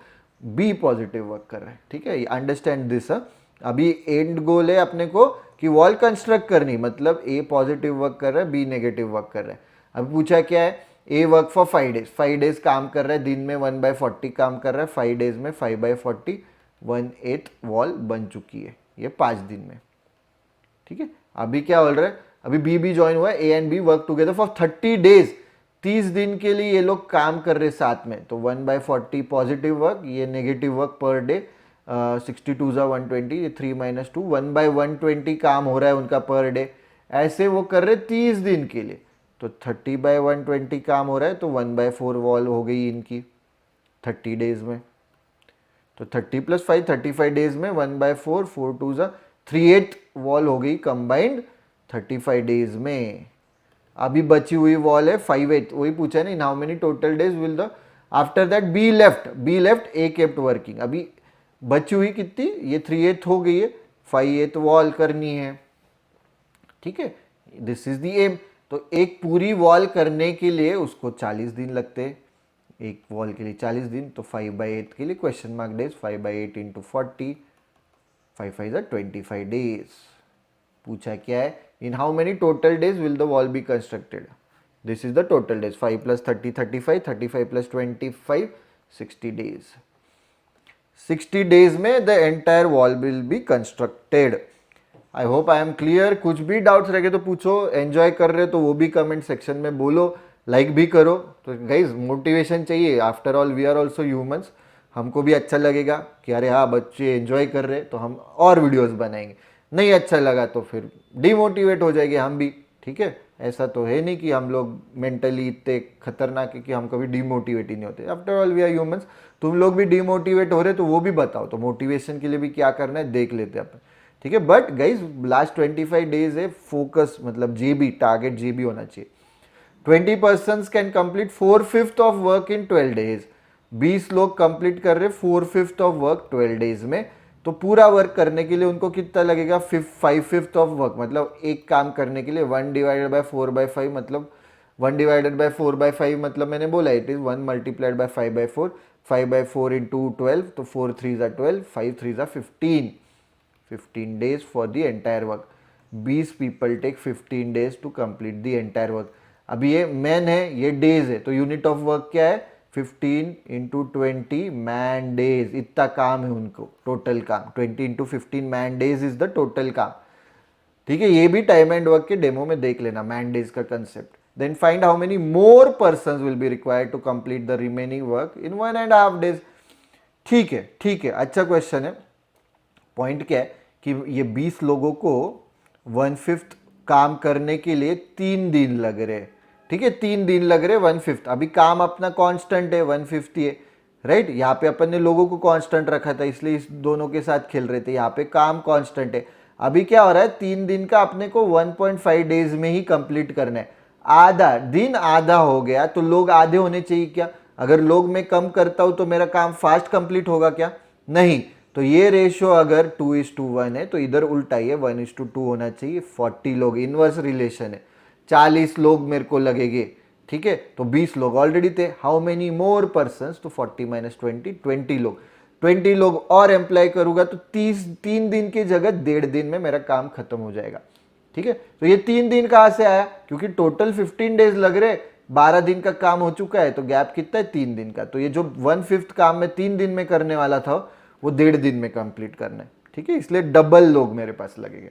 B positive work कर रहा है। ठीक है, अंडरस्टैंड दिस। अभी एंड गोल है अपने को कि वॉल कंस्ट्रक्ट करनी, मतलब ए पॉजिटिव वर्क कर रहा है, बी नेगेटिव वर्क कर रहा है। अब पूछा क्या है, ए वर्क फॉर 5 days, 5 days काम कर रहा है, दिन में 1/40 काम कर रहा है, 5 days में 5/40 1/8 वॉल बन चुकी है ये 5 दिन में। ठीक है, अभी क्या बोल रहा है, अभी बी भी ज्वाइन हुआ है, A and B work together for 30 days, 30 दिन के लिए ये लोग काम कर रहे साथ में। तो 1/40 पॉजिटिव वर्क, ये नेगेटिव वर्क पर डे, 62 ज़ा 120, ये 3 - 2, 1/120 काम हो रहा है उनका पर डे। ऐसे वो कर रहे 30 दिन के लिए, तो 30/120 काम हो रहा है, तो 1/4 वॉल हो गई इनकी 30 days में। तो 30 + 5 35 days में 1/4, 4 2 ज़ा 3/8 वॉल हो गई कंबाइंड 35 days में। अभी बची हुई वॉल है 5/8, वही पूछा ना, in how many total days will the after that be left, A kept working. अभी बची हुई कितनी, ये 3/8 हो गई है, 5/8 वॉल करनी है। ठीक है, दिस इज द एम। तो एक पूरी वॉल करने के लिए उसको 40 दिन लगते हैं, एक वॉल के लिए 40 दिन, तो 5/8 के लिए क्वेश्चन मार्क डेज, 5/8 × 40, 5 5 ज़ा 25 days। पूछा क्या है, in how many total days will the wall be constructed, this is the total days, 5 + 30 35, 35 + 25 60 days। 60 days में the entire wall will be constructed. I hope I am clear. कुछ भी डाउट्स रह गए तो पूछो, एंजॉय कर रहे हो तो वो भी कमेंट सेक्शन में बोलो, लाइक भी करो। तो गाइज मोटिवेशन चाहिए, after all we are also humans, हमको भी अच्छा लगेगा कि अरे हाँ बच्चे एंजॉय कर रहे तो हम और वीडियोस बनाएंगे। नहीं अच्छा लगा तो फिर डिमोटिवेट हो जाएंगे हम भी। ठीक है, ऐसा तो है नहीं कि हम लोग मेंटली इतने खतरनाक है कि हम कभी डिमोटिवेट ही नहीं होते। After all we are humans. तुम लोग भी डिमोटिवेट हो रहे तो वो भी बताओ, तो मोटिवेशन के लिए भी क्या करना है देख लेते अपन। ठीक है, बट गाइज लास्ट 25 डेज है, फोकस मतलब जेबी, टारगेट जेबी होना चाहिए। 20 can complete 4/5 of work in 12 days। 20 लोग कंप्लीट कर रहे 4/5 ऑफ वर्क 12 days में। तो पूरा वर्क करने के लिए उनको कितना लगेगा, 5/5 ऑफ वर्क, मतलब एक काम करने के लिए 1/4/5, मतलब 1/4/5 मतलब मैंने बोला इट इज 1 × 5/4, 5/4 × 12, तो 4 3 ज़ा 12, 5 3 ज़ा 15, 15 days for the entire work। 20 people take 15 days to complete the entire work। अभी ये मैन है, ये डेज है, तो यूनिट ऑफ वर्क क्या है, 15 × 20 मैन डेज, इतना काम है उनको टोटल काम। 20 × 15 man days is the total काम। ठीक है, ये भी टाइम एंड वर्क के डेमो में देख लेना मैन डेज का concept. Then find how many more person will be required to complete the remaining work in 1.5 days। ठीक है, ठीक है, अच्छा क्वेश्चन है। पॉइंट क्या है कि ये 20 लोगों को 1/5 काम करने के लिए 3 दिन लग रहे। ठीक है, 3 दिन लग रहे 1/5। अभी काम अपना कांस्टेंट है 150 है, राइट। यहाँ पे अपन ने लोगों को कांस्टेंट रखा था, इसलिए इस दोनों के साथ खेल रहे थे। यहाँ पे काम कांस्टेंट है। अभी क्या हो रहा है, 3 दिन का अपने को 1.5 days में ही कंप्लीट करना है। आधा दिन आधा हो गया, तो लोग आधे होने चाहिए क्या। अगर लोग मैं कम करता हूं तो मेरा काम फास्ट कंप्लीट होगा क्या, नहीं। तो ये रेशियो अगर 2:1 है तो इधर उल्टा ही है, 1:2 होना चाहिए। 40 लोग, इनवर्स रिलेशन है, 40 लोग मेरे को लगेंगे। ठीक है, तो 20 लोग ऑलरेडी थे, हाउ मेनी मोर पर्सन, तो 40 - 20 20 लोग, 20 लोग और एम्प्लॉय करूंगा तो 3 दिन की जगह 1.5 दिन में मेरा काम खत्म हो जाएगा। ठीक है, तो ये 3 दिन कहां से आया, क्योंकि टोटल 15 डेज लग रहे, 12 दिन का काम हो चुका है, तो गैप कितना है, 3 दिन का। तो ये जो 1/5 काम मैं 3 दिन में करने वाला था वो 1.5 दिन में कंप्लीट करना है। ठीक है, इसलिए डबल लोग मेरे पास लगेंगे।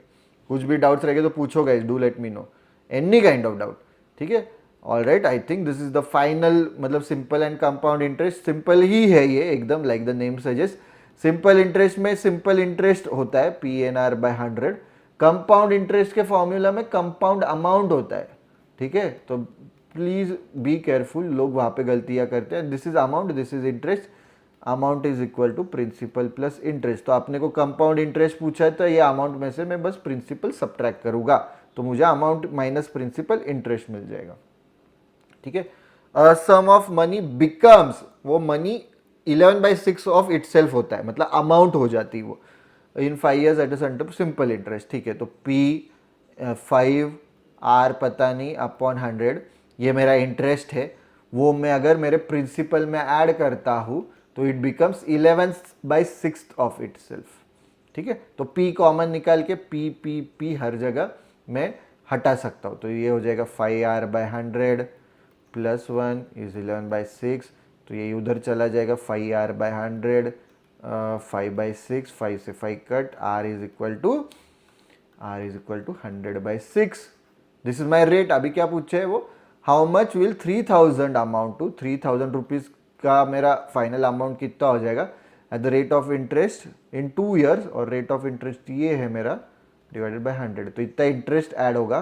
कुछ भी डाउट्स रहेंगे तो पूछो guys, do let me know any kind of doubt. ठीक है, all right, I think this is the final, मतलब simple and compound interest. Simple ही है ये एकदम, like the name suggest. Simple interest में सिंपल इंटरेस्ट होता है PNR/100। कंपाउंड इंटरेस्ट के फॉर्मूला में कंपाउंड अमाउंट होता है। ठीक है, तो प्लीज बी केयरफुल, लोग वहां पे गलतियां करते हैं। This is amount, this is interest, amount is equal to principal plus interest. तो आपने को कंपाउंड इंटरेस्ट पूछा है, तो ये अमाउंट में से मैं बस प्रिंसिपल सब्ट्रैक्ट करूंगा, तो मुझे अमाउंट माइनस प्रिंसिपल इंटरेस्ट मिल जाएगा। ठीक है, सम ऑफ मनी बिकम्स, वो मनी 11/6 ऑफ इटसेल्फ होता है, मतलब अमाउंट हो जाती है वो इन 5 years at a simple interest. ठीक है, तो P5 R पता नहीं अपॉन 100, ये मेरा इंटरेस्ट है। वो मैं अगर मेरे प्रिंसिपल में ऐड करता हूँ तो it becomes 11/6 of it self. ठीक है, तो P कॉमन निकाल के P हर जगह मैं हटा सकता हूँ, तो ये हो जाएगा 5R/100 +1 इज 11/6, तो ये उधर चला जाएगा 5r/100, 5/6, 5 से 5 cut, r is equal to 100/6. This is my rate. अभी क्या पूछे है वो, how much will 3000 amount to, 3000 rupees का मेरा फाइनल अमाउंट कितना हो जाएगा at the rate of interest in 2 years, और रेट ऑफ इंटरेस्ट ये है मेरा डिवाइडेड बाय 100, तो इतना इंटरेस्ट ऐड होगा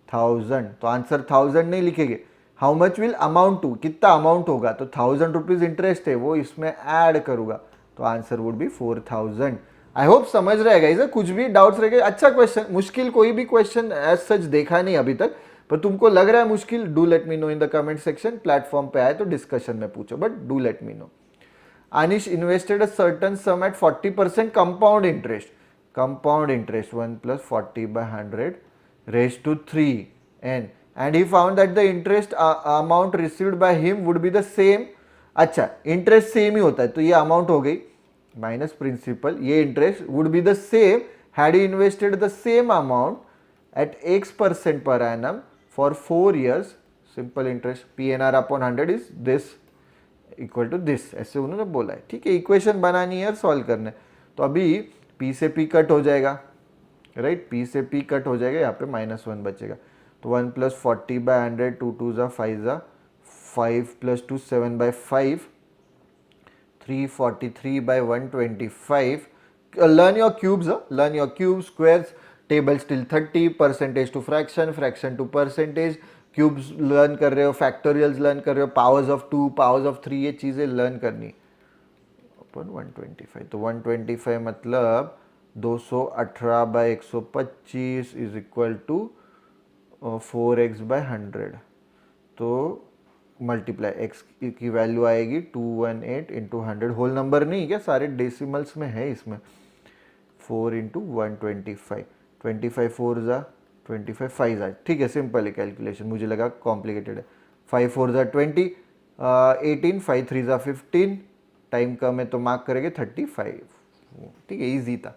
1000. तो आंसर 1000 नहीं लिखेंगे, how much will amount to, कितना अमाउंट होगा, तो 1000 रुपीज इंटरेस्ट है वो इसमें ऐड करूंगा, तो answer would be 4000. I hope समझ रहेगा. इसे कुछ भी डाउट्स रहेगा, अच्छा क्वेश्चन, मुश्किल कोई भी क्वेश्चन एज सच देखा नहीं अभी तक, पर तुमको लग रहा है मुश्किल, do let me know in the comment section. Platform पे आए तो डिस्कशन में पूछो, but do let me no. Anish invested a certain sum at 40% compound interest. Compound interest 1 plus 40/100 raised to 3 n, and he found that the interest amount received by him would be the same. अच्छा, इंटरेस्ट सेम ही होता है, तो ये अमाउंट हो गई माइनस प्रिंसिपल, ये interest would be the same had he invested the same amount at x% per annum for 4 years. Simple interest PNR/100 is this equal to this, ऐसे उन्होंने बोला है. ठीक है, इक्वेशन बनानी है और सॉल्व करना है. तो अभी P से P कट हो जाएगा, राइट, P से P कट हो जाएगा, यहाँ पे -1 बचेगा. तो 1 + 40/100, 2 2 ज़ा 5 ज़ा 5 + 2 7/5, 343/125. Learn your cubes, learn your cubes, squares, table still 30, percentage to fraction, fraction to percentage, cubes learn कर रहे हो, फैक्टोरियल्स लर्न कर रहे हो, पावर्स ऑफ 2, पावर्स ऑफ 3, ये चीज़ें लर्न करनी. अपन 125, तो 125 मतलब 218/125 इज इक्वल टू 4x/100. तो मल्टीप्लाई x की वैल्यू आएगी 218 इंटू 100, होल नंबर नहीं क्या, सारे डेसिमल्स में है इसमें. 4 इंटू 125, 25 4 ज़ा 25, 5 ज़ा, ठीक है, सिंपल है कैलकुलेशन, मुझे लगा कॉम्प्लिकेटेड है. 5 4 ज़ा 20, 18, 5 3 ज़ा 15, टाइम कम है तो मार्क करेंगे 35. ठीक है, इजी था.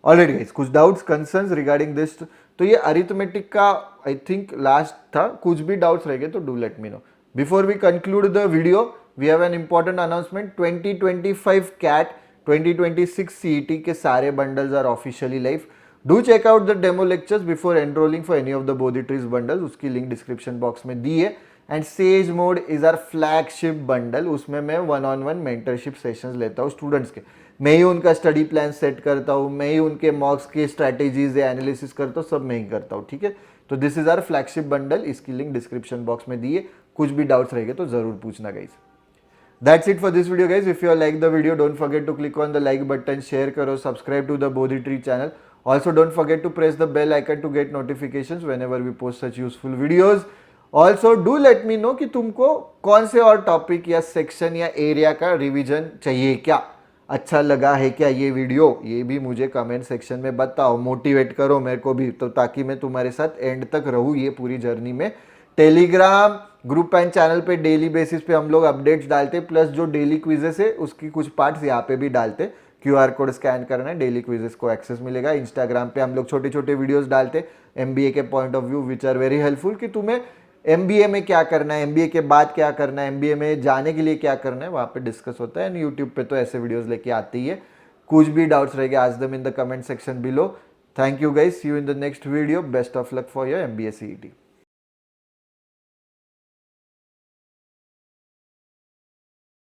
ऑलरेडी गाइस, कुछ डाउट्स कंसर्न्स रिगार्डिंग दिस, तो ये अरिथमेटिक का आई थिंक लास्ट था. कुछ भी डाउट्स रहेंगे तो do let me know. Before we conclude the video, we have an important announcement. 2025 CAT 2026 CET के सारे bundles are officially live. Do check out the demo lectures before enrolling for any of the Bodhi trees bundles, उसकी लिंक डिस्क्रिप्शन बॉक्स में दी है. And sage mode is our flagship bundle, उसमें मैं 1-on-1 मेंटरशिप सेशंस लेता हूँ स्टूडेंट्स के. मैं ही उनका स्टडी प्लान सेट करता हूँ, मैं ही उनके मॉक्स की स्ट्रैटेजीज या एनालिसिस करता हूँ, सब मैं ही करता हूँ. ठीक है, तो this is our flagship bundle, इसकी लिंक डिस्क्रिप्शन बॉक्स में दी है. कुछ भी डाउट्स रहेंगे तो जरूर पूछना guys. That's it for this video guys. If you like the video, don't forget to click on the like button, share करो, subscribe to the Bodhi Tree channel. Also don't forget to press the bell icon to get notifications whenever we post such useful videos. Also do let me know कि तुमको कौन से और टॉपिक या सेक्शन या एरिया का रिवीजन चाहिए, क्या अच्छा लगा है क्या ये वीडियो, ये भी मुझे कमेंट सेक्शन में बताओ, मोटिवेट करो मेरे को भी, तो ताकि मैं तुम्हारे साथ एंड तक रहूँ ये पूरी जर्नी में. टेलीग्राम ग्रुप एंड चैनल पे डेली बेसिस पे हम लोग अपडेट्स डालते, प्लस जो डेली क्विजेस है उसकी कुछ पार्ट्स यहाँ पे भी डालते. QR कोड स्कैन करना है, डेली क्विजेस को एक्सेस मिलेगा. इंस्टाग्राम पे हम लोग छोटे छोटे वीडियोस डालते MBA के point of view which are very helpful, कि तुम्हें MBA में क्या करना है, MBA के बाद क्या करना है, MBA में जाने के लिए क्या करना है, वहाँ पे डिस्कस होता है. एंड यूट्यूब पे तो ऐसे वीडियोस लेके आती ही है. कुछ भी डाउट्स रहेंगे, ask them in the comment section below. Thank you guys, see you in the next video. Best of luck for your MBA CET.